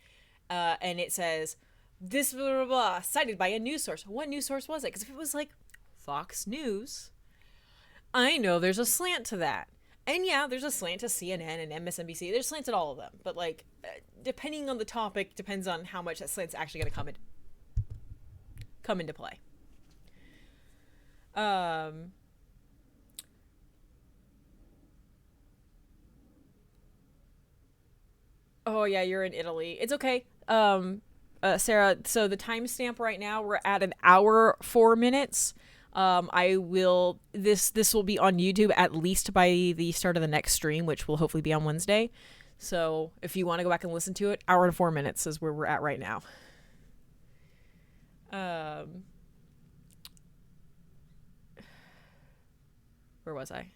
and it says, this blah, blah, blah, cited by a news source, what news source was it? Because if it was like Fox News, I know there's a slant to that. And yeah, there's a slant to CNN and MSNBC. There's slants at all of them. But like, depending on the topic, depends on how much that slant's actually going to come into play. Oh yeah, you're in Italy. It's okay. Sarah, so the timestamp right now, we're at an hour, 4 minutes. This will be on YouTube at least by the start of the next stream, which will hopefully be on Wednesday. So if you want to go back and listen to it, hour and 4 minutes is where we're at right now. Where was I?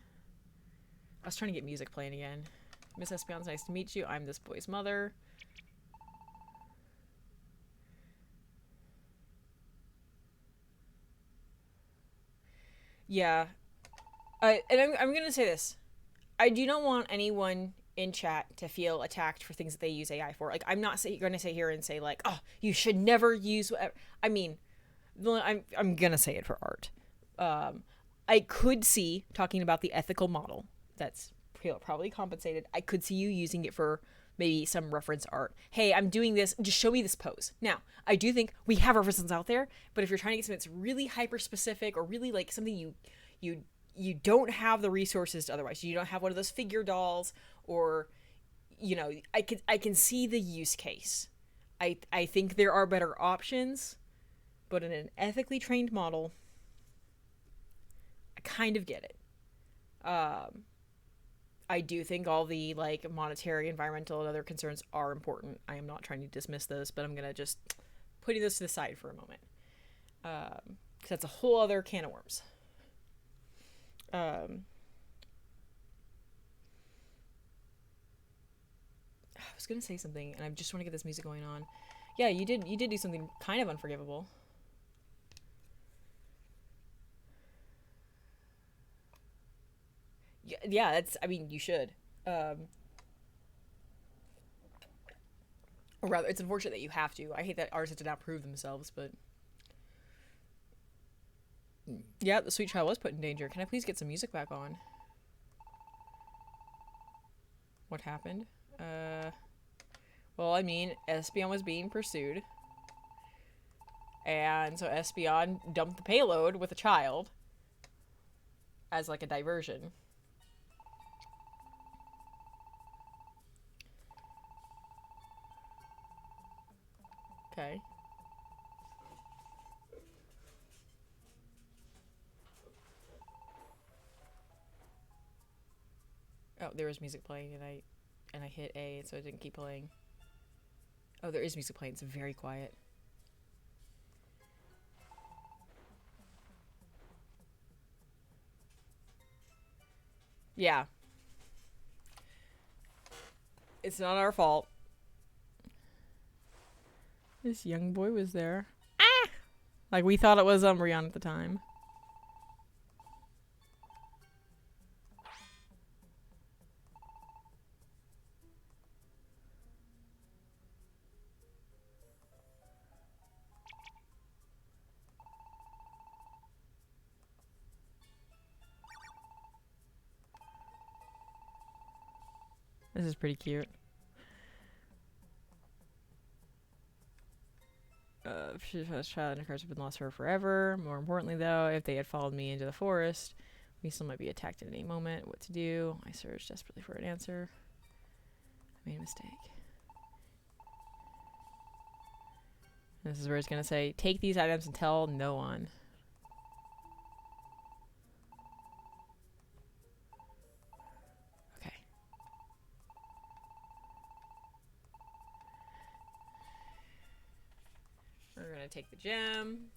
I was trying to get music playing again. Miss Espeon's nice to meet you. I'm this boy's mother. Yeah. And I'm going to say this. I do not want anyone in chat to feel attacked for things that they use AI for. Like, I'm not going to sit here and say like, oh, you should never use whatever. I mean, I'm gonna say it for art. I could see, talking about the ethical model that's probably compensated, I could see you using it for maybe some reference art. Hey, I'm doing this, just show me this pose. Now, I do think we have references out there, but if you're trying to get something that's really hyper specific, or really like something you don't have the resources to, otherwise you don't have one of those figure dolls, or I can see the use case. I think there are better options, but in an ethically trained model, I kind of get it. I do think all the like monetary, environmental, and other concerns are important. I am not trying to dismiss those, but I'm gonna just putting this to the side for a moment, because that's a whole other can of worms. I was gonna say something, and I just want to get this music going on. Yeah, you did do something kind of unforgivable. Yeah, that's, I mean, you should. Or rather, it's unfortunate that you have to. I hate that artists did not prove themselves, but yeah, the sweet child was put in danger. Can I please get some music back on? What happened? Well, I mean, Espeon was being pursued, and so Espeon dumped the payload with a child as like a diversion. Okay. Oh, there was music playing, and I hit A, so it didn't keep playing. Oh, there is music playing. It's very quiet. Yeah. It's not our fault. This young boy was there. Ah! Like, we thought it was Umbreon at the time. This is pretty cute. First child and cars have been lost for forever. More importantly, though, if they had followed me into the forest, we still might be attacked at any moment. What to do? I searched desperately for an answer. I made a mistake. This is where it's going to say, take these items and tell no one. Okay. We're going to take the gem.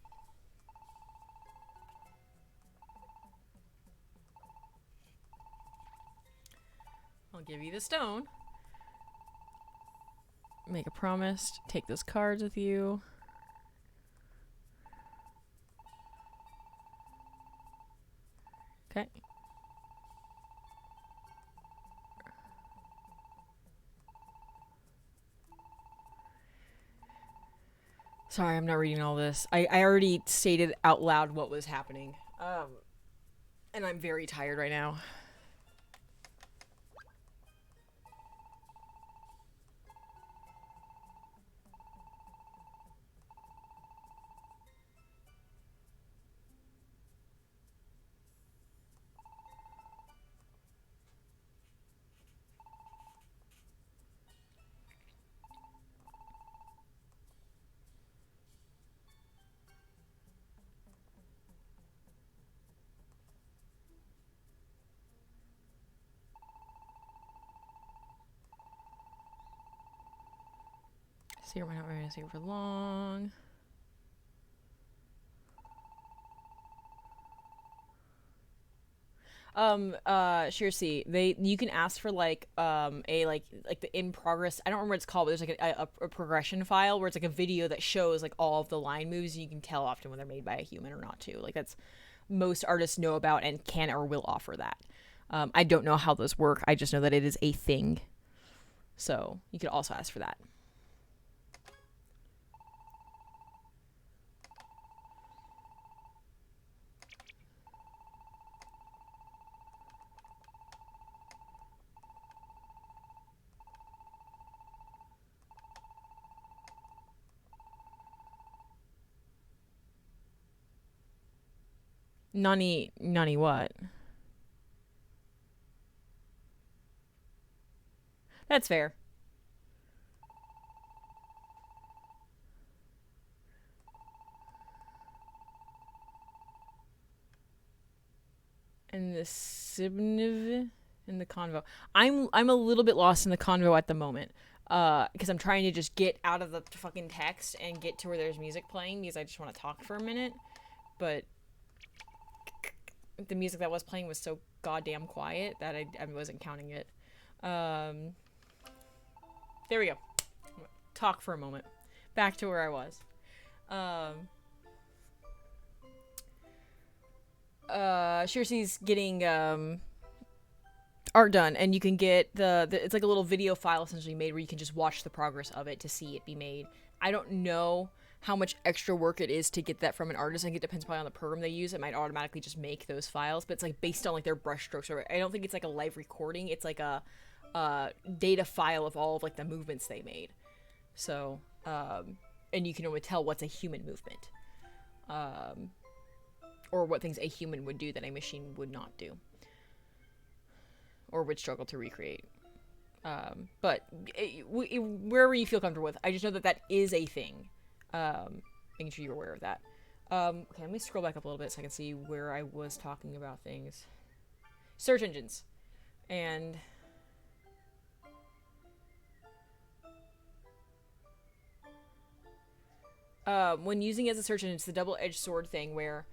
I'll give you the stone. Make a promise. Take those cards with you. Okay. Sorry, I'm not reading all this. I already stated out loud what was happening. And I'm very tired right now. See, we're not going to stay for long. Seriously, you can ask for like a like the in progress. I don't remember what it's called, but there's like a progression file where it's like a video that shows like all of the line moves. And you can tell often when they're made by a human or not too. Like, that's most artists know about and can or will offer that. I don't know how those work. I just know that it is a thing. So you could also ask for that. Nani what? That's fair. And the Sibniv in the convo. I'm a little bit lost in the convo at the moment. Because I'm trying to just get out of the fucking text and get to where there's music playing because I just want to talk for a minute. But the music that was playing was so goddamn quiet that I wasn't counting it. There we go. Talk for a moment. Back to where I was. Shirsi's getting art done, and you can get the it's like a little video file essentially made where you can just watch the progress of it to see it be made. I don't know how much extra work it is to get that from an artist. I think it depends probably on the program they use. It might automatically just make those files, but it's like based on like their brush strokes. Or I don't think it's like a live recording. It's like a data file of all of like the movements they made. So and you can only tell what's a human movement, or what things a human would do that a machine would not do, or would struggle to recreate. But wherever you feel comfortable with, I just know that that is a thing. Making sure you're aware of that. Okay, let me scroll back up a little bit so I can see where I was talking about things. Search engines. And when using it as a search engine, it's the double-edged sword thing where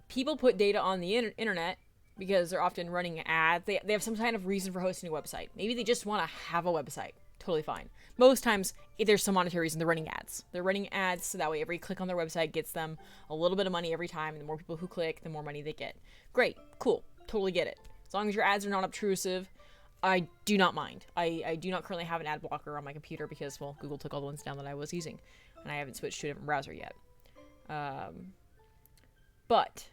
people put data on the internet because they're often running ads. They have some kind of reason for hosting a website. Maybe they just want to have a website. Totally fine. Most times, there's some monetary reason. They're running ads. They're running ads so that way every click on their website gets them a little bit of money every time. And the more people who click, the more money they get. Great. Cool. Totally get it. As long as your ads are not obtrusive, I do not mind. I do not currently have an ad blocker on my computer because, well, Google took all the ones down that I was using. And I haven't switched to a different browser yet. But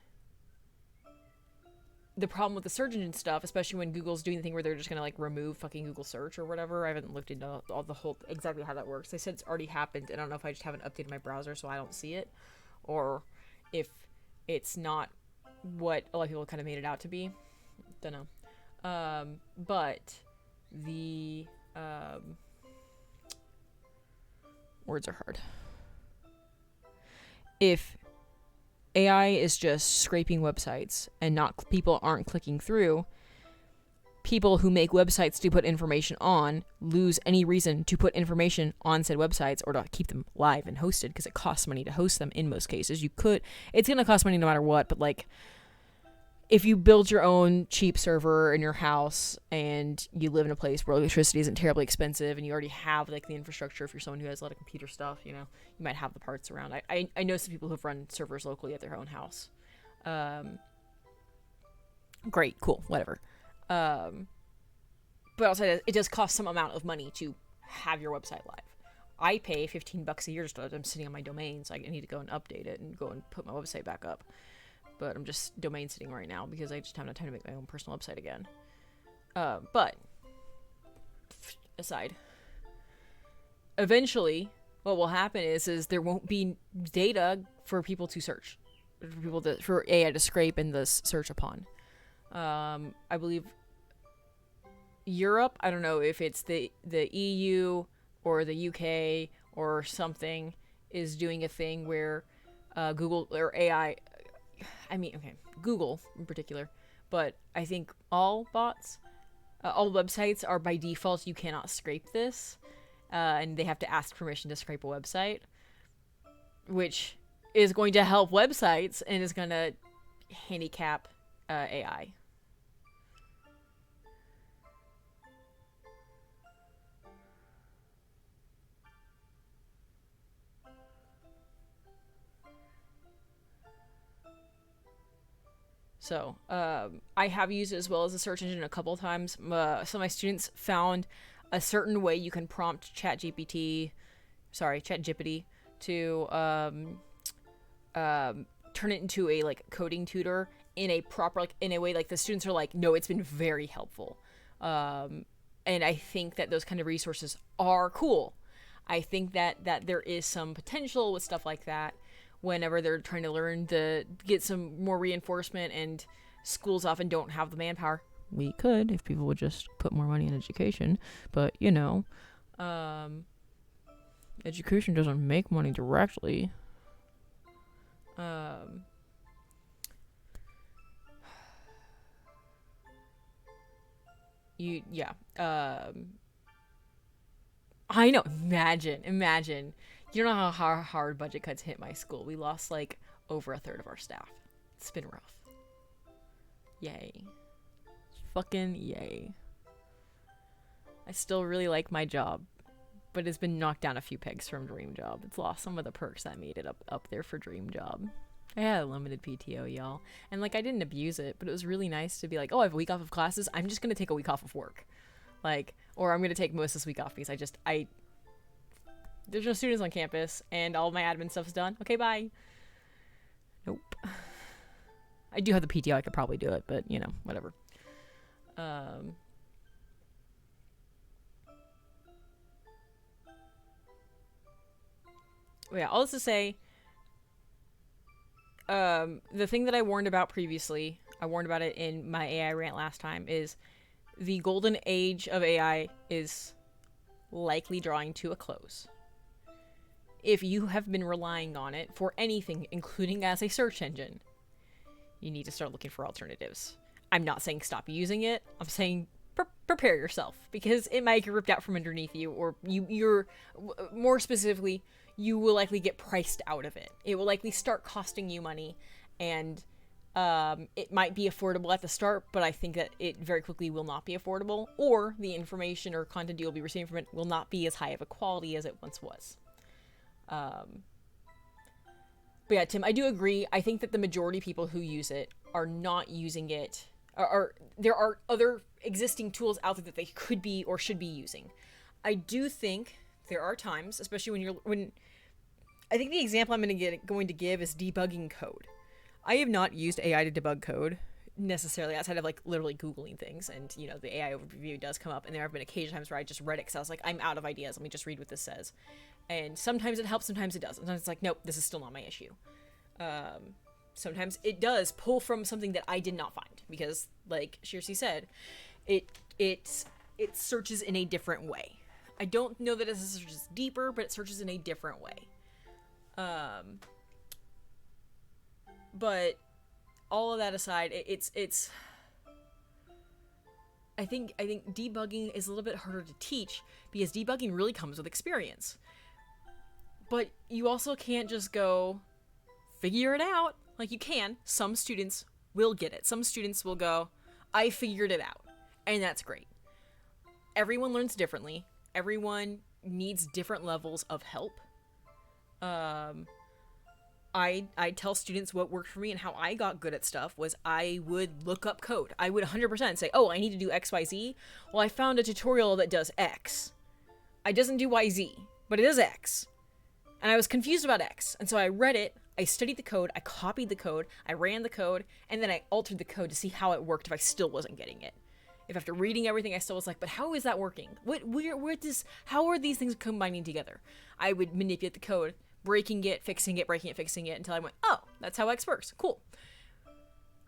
the problem with the search engine stuff, especially when Google's doing the thing where they're just gonna like remove fucking Google search or whatever. I haven't looked into all the whole exactly how that works. They said it's already happened, and I don't know if I just haven't updated my browser so I don't see it, or if it's not what a lot of people kind of made it out to be. Don't know. But the words are hard. If AI is just scraping websites and not people aren't clicking through, people who make websites to put information on lose any reason to put information on said websites or to keep them live and hosted because it costs money to host them in most cases. It's going to cost money no matter what, but like if you build your own cheap server in your house and you live in a place where electricity isn't terribly expensive and you already have like the infrastructure, if you're someone who has a lot of computer stuff, you might have the parts around. I know some people who've run servers locally at their own house. Great, cool, whatever. But also it does cost some amount of money to have your website live. I pay $15 a year just I'm sitting on my domain, so I need to go and update it and go and put my website back up. But I'm just domain sitting right now because I just haven't had time to make my own personal website again. But aside, eventually, what will happen is there won't be data for people to search, for AI to scrape and thus search upon. I believe Europe. I don't know if it's the EU or the UK or something is doing a thing where Google or AI. Google in particular, but I think all bots, all websites are by default, you cannot scrape this, and they have to ask permission to scrape a website, which is going to help websites and is going to handicap AI. So I have used it as well as a search engine a couple of times. Some of my students found a certain way you can prompt ChatGPT to turn it into a like coding tutor in a proper, like in a way like the students are like, no, it's been very helpful. And I think that those kind of resources are cool. I think that there is some potential with stuff like that whenever they're trying to learn to get some more reinforcement, and schools often don't have the manpower. We could if people would just put more money in education, but you know, education doesn't make money directly. I know. Imagine. You don't know how hard budget cuts hit my school. We lost like over a third of our staff. It's been rough. Yay. Fucking yay. I still really like my job, but it's been knocked down a few pegs from dream job. It's lost some of the perks that made it up there for dream job. I had a limited PTO, y'all. And like I didn't abuse it, but it was really nice to be like, oh, I have a week off of classes. I'm just going to take a week off of work. Like, or I'm going to take most of this week off because there's no students on campus and all my admin stuff is done. Okay, bye. Nope. I do have the PTO. I could probably do it, but you know, whatever. Yeah, all this to say, the thing that I warned about previously, I warned about it in my AI rant last time, is the golden age of AI is likely drawing to a close. If you have been relying on it for anything, including as a search engine, you need to start looking for alternatives. I'm not saying stop using it. I'm saying prepare yourself, because it might get ripped out from underneath you, or you're more specifically, you will likely get priced out of it. It will likely start costing you money, and it might be affordable at the start, but I think that it very quickly will not be affordable, or the information or content you'll be receiving from it will not be as high of a quality as it once was. But yeah, Tim, I do agree. I think that the majority of people who use it are not using it, or there are other existing tools out there that they could be or should be using. I do think there are times, especially when I think the example I'm going to give is debugging code. I have not used AI to debug code necessarily outside of like literally Googling things, and you know, the AI overview does come up, and there have been occasion times where I just read it because I was like, I'm out of ideas, let me just read what this says. And sometimes it helps, sometimes it doesn't. Sometimes it's like, nope, this is still not my issue. Sometimes it does pull from something that I did not find, because like Shirsi said, it searches in a different way. I don't know that it searches deeper, but it searches in a different way. But all of that aside, it's I think debugging is a little bit harder to teach, because debugging really comes with experience. But you also can't just go figure it out. Like, you can. Some students will get it. Some students will go, I figured it out. And that's great. Everyone learns differently. Everyone needs different levels of help. I tell students what worked for me, and how I got good at stuff was I would look up code. I would 100% say, oh, I need to do XYZ. Well, I found a tutorial that does X. It doesn't do YZ, but it does X. And I was confused about X. And so I read it, I studied the code, I copied the code, I ran the code, and then I altered the code to see how it worked if I still wasn't getting it. If after reading everything I still was like, but how is that working? How are these things combining together? I would manipulate the code, breaking it, fixing it, until I went, oh, that's how X works. Cool.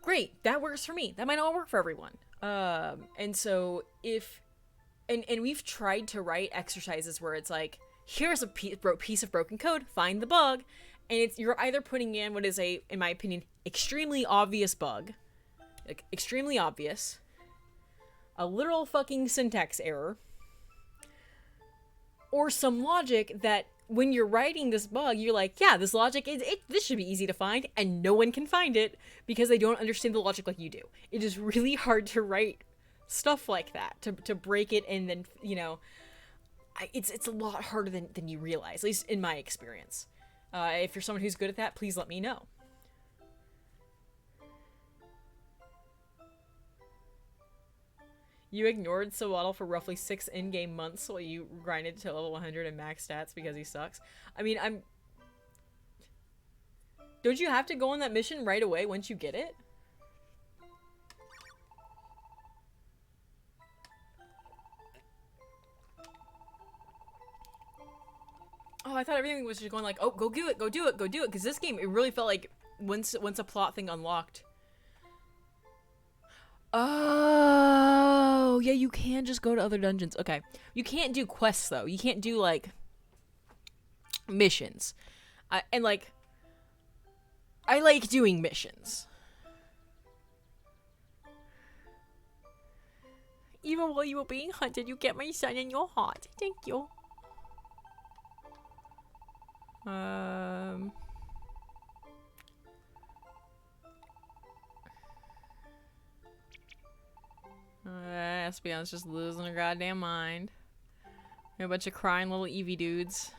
Great, that works for me. That might not work for everyone. And so and we've tried to write exercises where it's like, here's a piece of broken code, find the bug, and you're either putting in what is in my opinion, extremely obvious bug, like extremely obvious, a literal fucking syntax error, or some logic that when you're writing this bug, you're like, yeah, this logic, this should be easy to find, and no one can find it because they don't understand the logic like you do. It is really hard to write stuff like that, to break it, and then, you know, it's a lot harder than you realize, at least in my experience. If you're someone who's good at that, please let me know. You ignored Swaddle for roughly 6 in-game months while you grinded to level 100 and max stats because he sucks. I mean, Don't you have to go on that mission right away once you get it? Oh, I thought everything was just going like, oh, go do it, go do it, go do it. Because this game, it really felt like once a plot thing unlocked. Oh, yeah, you can just go to other dungeons. Okay. You can't do quests, though. You can't do, like, missions. And, like, I like doing missions. Even while you were being hunted, you get my son in your heart. Thank you. Espion's just losing her goddamn mind. A bunch of crying little Eevee dudes.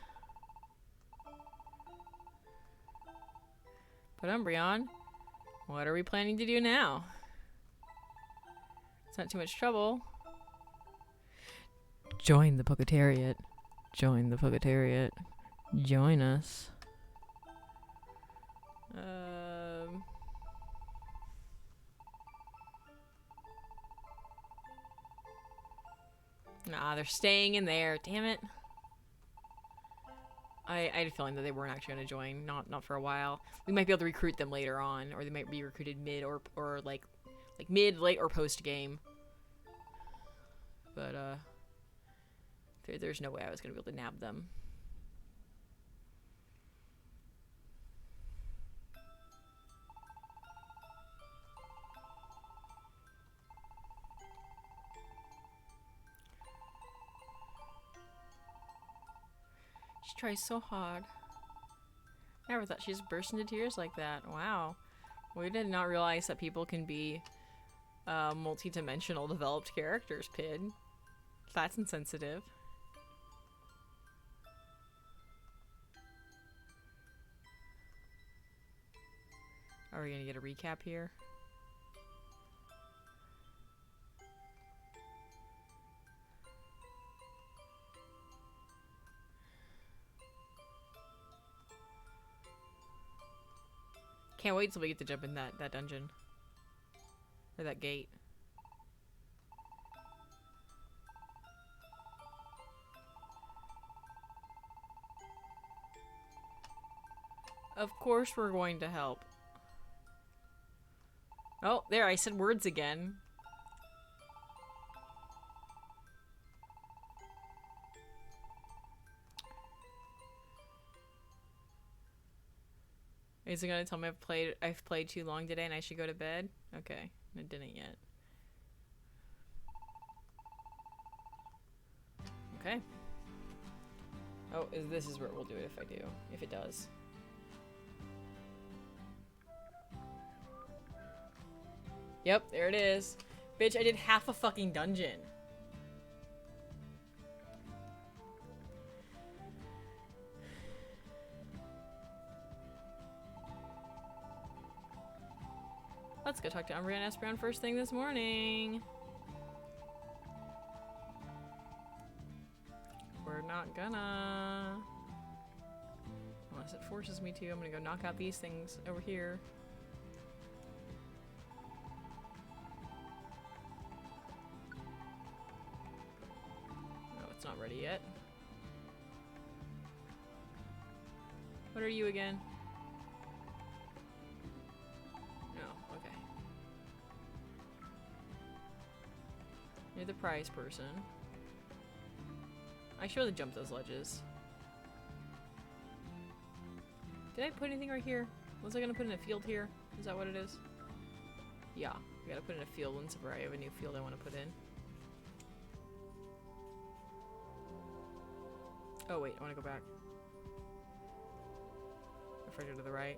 But Umbreon, what are we planning to do now? It's not too much trouble. Join the Poketariat. Join the Poketariat. Join us. Nah, they're staying in there. Damn it. I had a feeling that they weren't actually going to join. Not for a while. We might be able to recruit them later on, or they might be recruited mid or like mid, late, or post game. But there's no way I was going to be able to nab them. She tries so hard. Never thought she just burst into tears like that. Wow. We did not realize that people can be multi-dimensional developed characters, Pid. That's insensitive. Are we gonna get a recap here? Can't wait till we get to jump in that dungeon. Or that gate. Of course we're going to help. Oh, there, I said words again. Is it gonna tell me I've played too long today and I should go to bed? Okay, it didn't yet. Okay. Oh, this is where it will do it if I do. If it does. Yep, there it is. Bitch, I did half a fucking dungeon. Let's go talk to Umbreon and Espeon first thing this morning. We're not gonna. Unless it forces me to. I'm gonna go knock out these things over here. No, it's not ready yet. What are you again? You're the prize person. I should really jump those ledges. Did I put anything right here? Was I gonna put in a field here? Is that what it is? Yeah, I gotta put in a field once I have a new field I want to put in. Oh wait, I want to go back. Further to the right.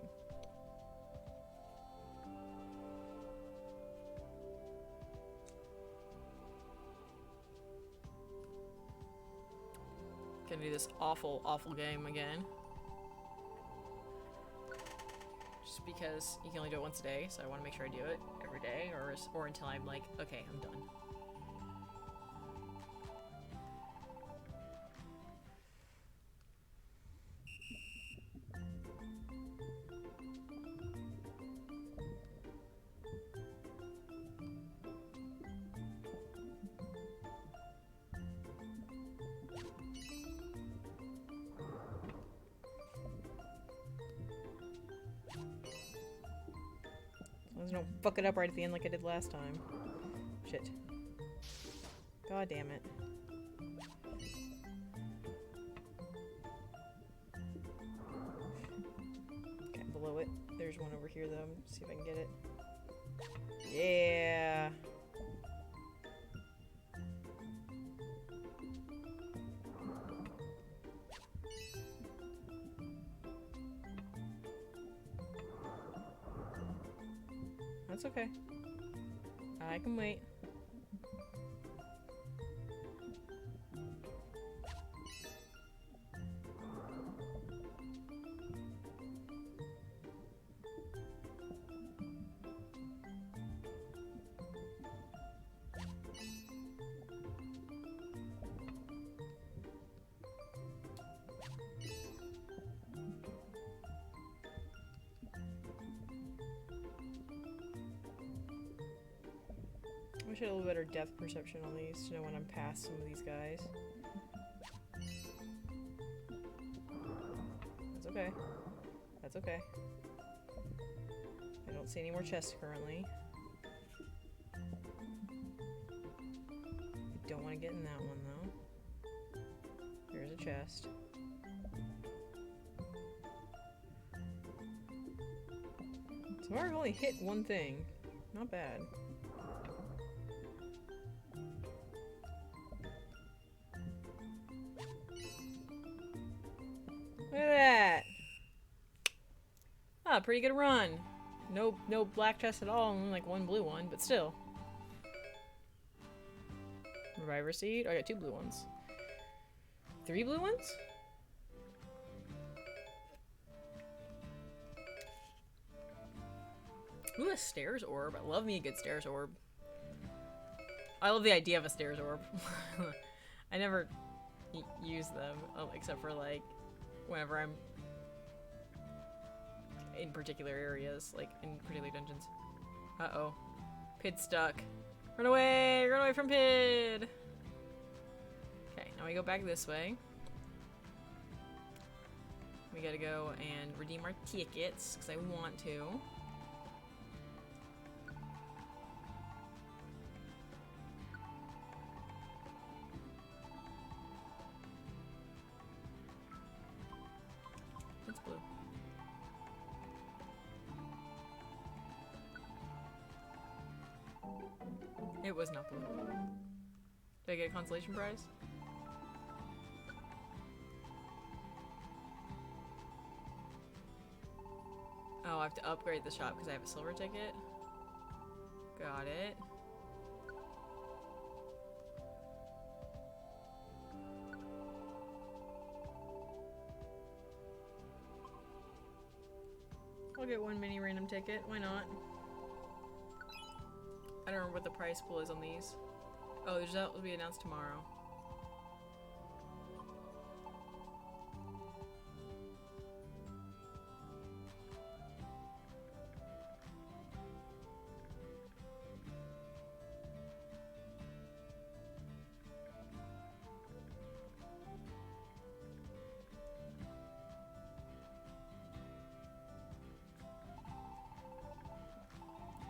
Gonna do this awful, awful game again. Just because you can only do it once a day, so I want to make sure I do it every day, or until I'm like, okay, I'm done. don't fuck it up right at the end like I did last time. Shit. God damn it. Okay, below it. There's one over here though. See if I can get it. Yeah. That's okay. I can wait. I wish I had a little better depth perception on these to know when I'm past some of these guys. That's okay. That's okay. I don't see any more chests currently. I don't want to get in that one though. There's a chest. So I've only hit one thing. Not bad. Look at that! Ah, pretty good run. No black chest at all, only like one blue one, but still. Reviver seed? Oh, I got 2 blue ones. 3 blue ones? Ooh, a stairs orb. I love me a good stairs orb. I love the idea of a stairs orb. I never use them, except for like whenever I'm in particular areas, like in particular dungeons. Uh-oh. Pid stuck. Run away! Run away from Pid! Okay, now we go back this way. We gotta go and redeem our tickets, because I want to. It's blue. It was not blue. Did I get a consolation prize? Oh, I have to upgrade the shop because I have a silver ticket. Got it. I'll get one mini random ticket. Why not? I don't remember what the price pool is on these. Oh, the result will be announced tomorrow.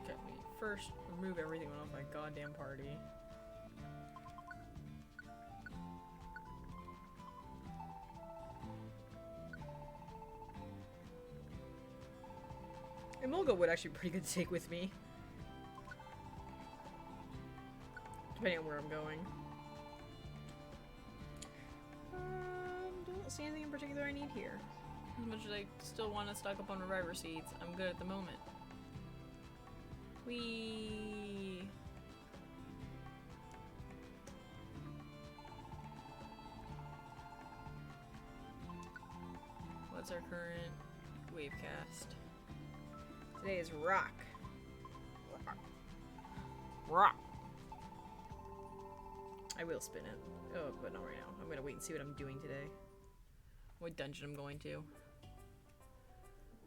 Okay, let me first remove everything off my goddamn party. Emolga would actually be pretty good to take with me. Depending on where I'm going. Don't see anything in particular I need here. As much as I still want to stock up on reviver seeds, I'm good at the moment. Whee! What's our current wave cast? Today is rock. Rock. I will spin it. Oh, but not right now. I'm gonna wait and see what I'm doing today. What dungeon I'm going to.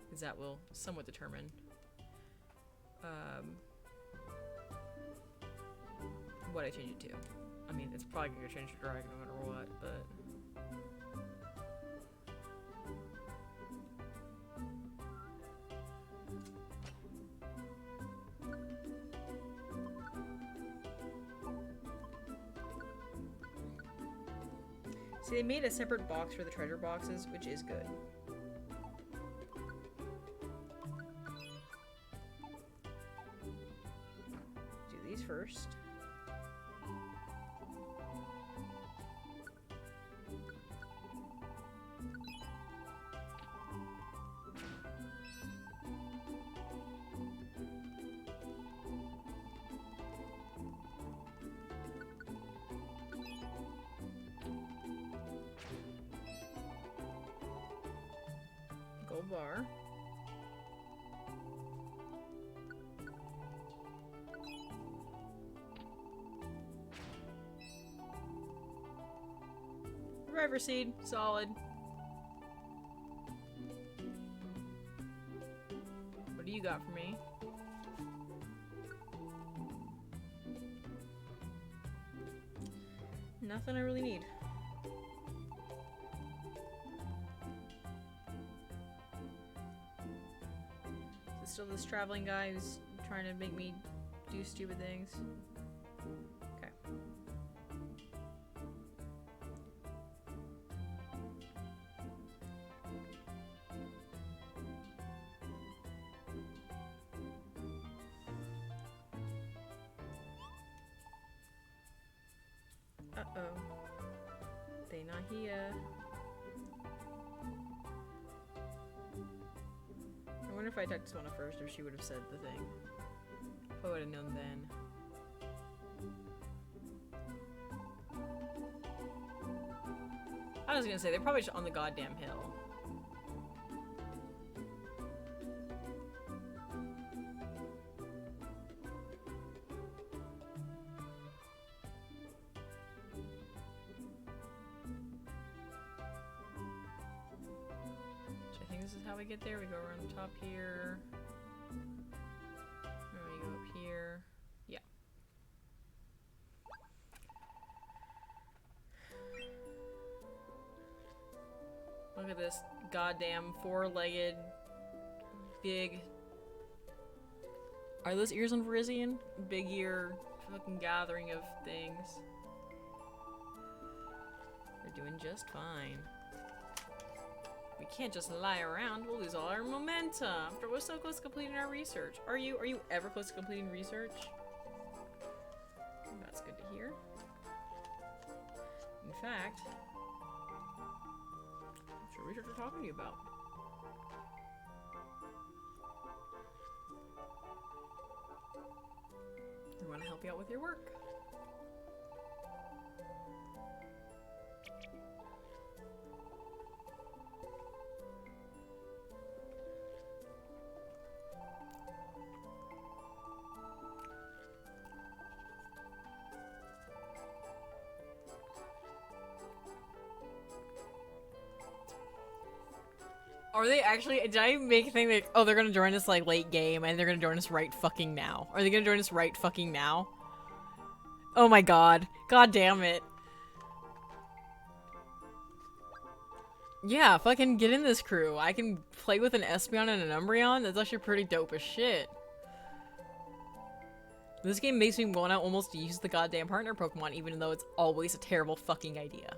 Because that will somewhat determine what I change it to. I mean, it's probably gonna change to dragon no matter what, but See, they made a separate box for the treasure boxes, which is good. Do these first. Gold bar. Reviver seed, solid. What do you got for me? Nothing I really need. Is it still this traveling guy who's trying to make me do stupid things? Okay. Uh-oh. They not here. I wonder if I talked to Sona first, if she would have said the thing. If I would have known then. I was gonna say, they're probably just on the goddamn hill. How we get there? We go around the top here. And we go up here. Yeah. Look at this goddamn four-legged big. Are those ears on Verizian? Big ear fucking gathering of things. We're doing just fine. We can't just lie around. We'll lose all our momentum. After we're so close to completing our research. Are you ever close to completing research? That's good to hear. In fact, what's your researcher talking to you about? We want to help you out with your work. Are they actually? Did I make a thing like, oh, they're gonna join us like late game and they're gonna join us right fucking now? Are they gonna join us right fucking now? Oh my god. God damn it. Yeah, fucking get in this crew. I can play with an Espeon and an Umbreon. That's actually pretty dope as shit. This game makes me wanna almost use the goddamn partner Pokemon even though it's always a terrible fucking idea.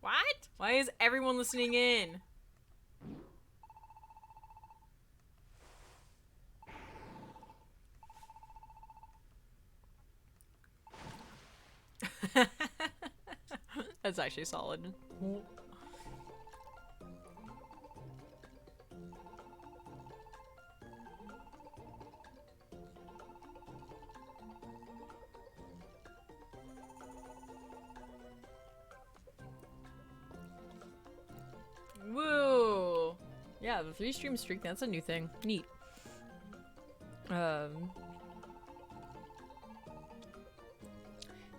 What? Why is everyone listening in? That's actually solid. Woo! Yeah, the 3-stream streak, that's a new thing. Neat.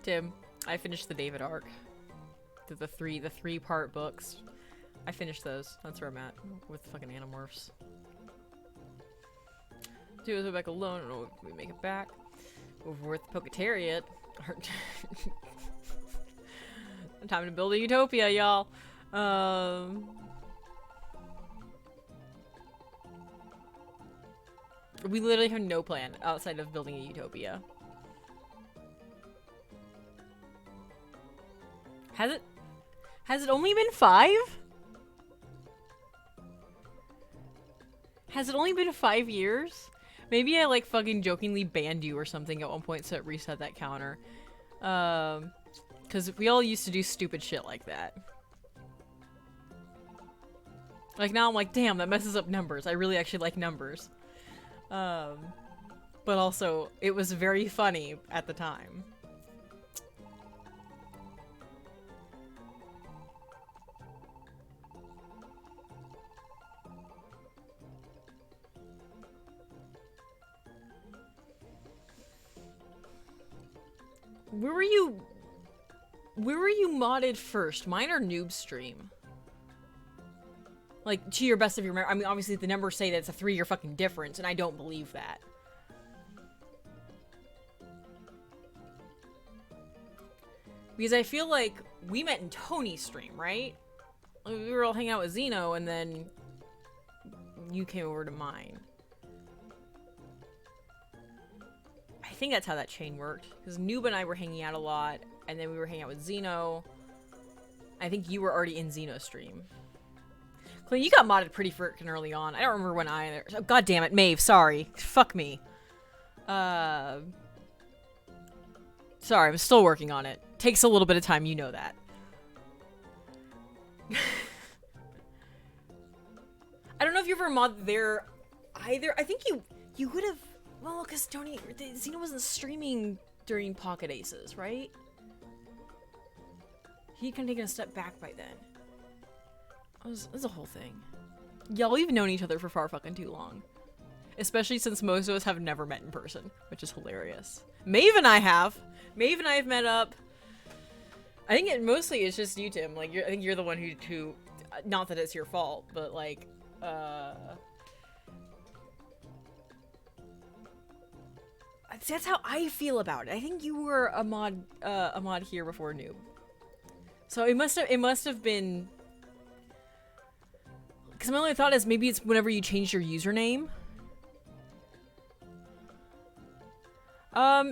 Tim, I finished the David arc. The three-part books. I finished those. That's where I'm at with fucking Animorphs. Two is back alone. I don't know if we make it back. Over with the Poketariat. Time to build a utopia, y'all. We literally have no plan outside of building a utopia. Has it only been 5? Has it only been 5 years? Maybe I like fucking jokingly banned you or something at one point so it reset that counter. Cause we all used to do stupid shit like that. Like now I'm like, damn, that messes up numbers. I really actually like numbers. But also, it was very funny at the time. Where were you modded first? Mine or Noob Stream? Like, to your best of your memory. I mean, obviously the numbers say that it's a 3-year fucking difference, and I don't believe that. Because I feel like we met in Tony's stream, right? We were all hanging out with Xeno, and then you came over to mine. I think that's how that chain worked. Because Noob and I were hanging out a lot, and then we were hanging out with Xeno. I think you were already in Xeno's stream. Clint, you got modded pretty freaking early on. I don't remember when either. Oh, God damn it, Maeve, sorry. Fuck me. Sorry, I'm still working on it. Takes a little bit of time, you know that. I don't know if you ever modded there either. I think you would have. Well, because Tony, Xeno wasn't streaming during Pocket Aces, right? He'd kind of taken a step back by then. It was a whole thing. Y'all, we've known each other for far fucking too long. Especially since most of us have never met in person, which is hilarious. Maeve and I have. Maeve and I have met up. I think it mostly is just you, Tim. Like, I think you're the one who, not that it's your fault, but like, that's how I feel about it. I think you were a mod here before Noob. So it must have been. Because my only thought is maybe it's whenever you changed your username.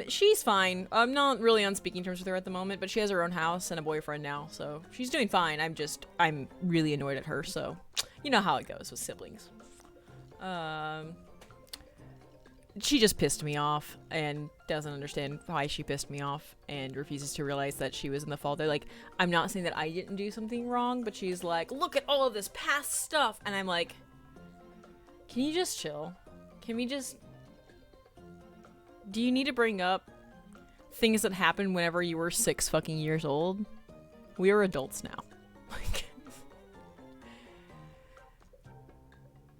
She's fine. I'm not really on speaking terms with her at the moment, but she has her own house and a boyfriend now, so she's doing fine. I'm really annoyed at her, so you know how it goes with siblings. She just pissed me off and doesn't understand why she pissed me off and refuses to realize that she was in the fault. They're like, I'm not saying that I didn't do something wrong, but she's like, look at all of this past stuff. And I'm like, can you just chill? Can we just... Do you need to bring up things that happened whenever you were 6 fucking years old? We are adults now. Like,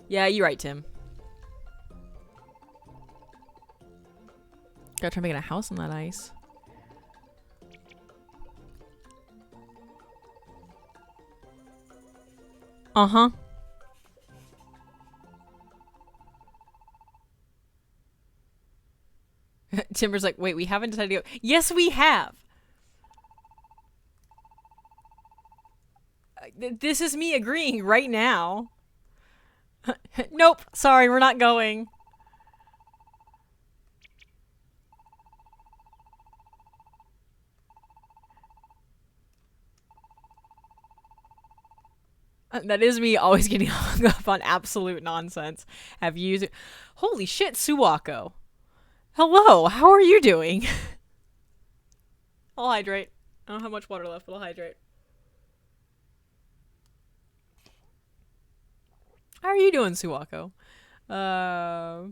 yeah, you're right, Tim. Gotta try making a house on that ice. Uh-huh. Timber's like, wait, we haven't decided to go. Yes, we have. This is me agreeing right now. Nope. Sorry, we're not going. That is me always getting hung up on absolute nonsense. Have you used it? Holy shit, Suwako. Hello, how are you doing? I'll hydrate. I don't have much water left, but I'll hydrate. How are you doing, Suwako? I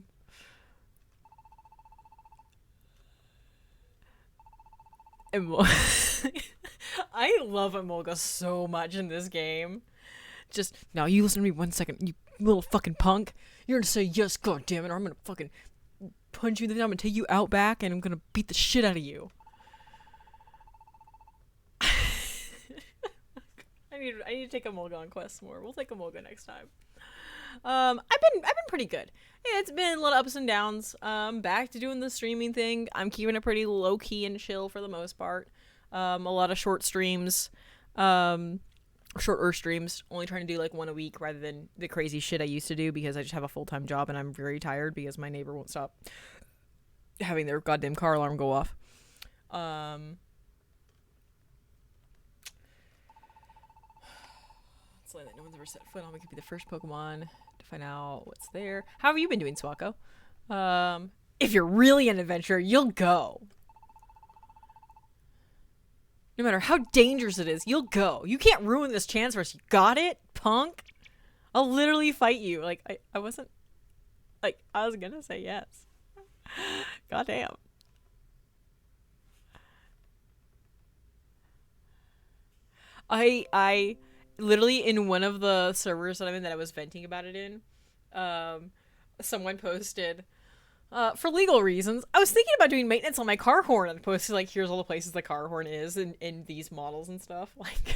love Emolga so much in this game. Just, now you listen to me 1 second, you little fucking punk. You're gonna say yes, goddammit, or I'm gonna fucking punch you in the face, I'm gonna take you out back, and I'm gonna beat the shit out of you. I need to take Emolga on quests more. We'll take Emolga next time. I've been pretty good. Yeah, it's been a lot of ups and downs. Back to doing the streaming thing. I'm keeping it pretty low key and chill for the most part. A lot of short streams. shorter streams, only trying to do like one a week rather than the crazy shit I used to do because I just have a full-time job and I'm very tired because my neighbor won't stop having their goddamn car alarm go off. It's like that no one's ever set foot on. We could be the first Pokemon to find out what's there. How have you been doing, Swako? If you're really an adventurer, you'll go. No matter how dangerous it is, you'll go. You can't ruin this chance for us. You got it, punk? I'll literally fight you. Like, I wasn't... Like, I was gonna say yes. Goddamn. I literally, in one of the servers that I'm in that I was venting about it in, someone posted... for legal reasons, I was thinking about doing maintenance on my car horn and posted, like, here's all the places the car horn is in these models and stuff. Like,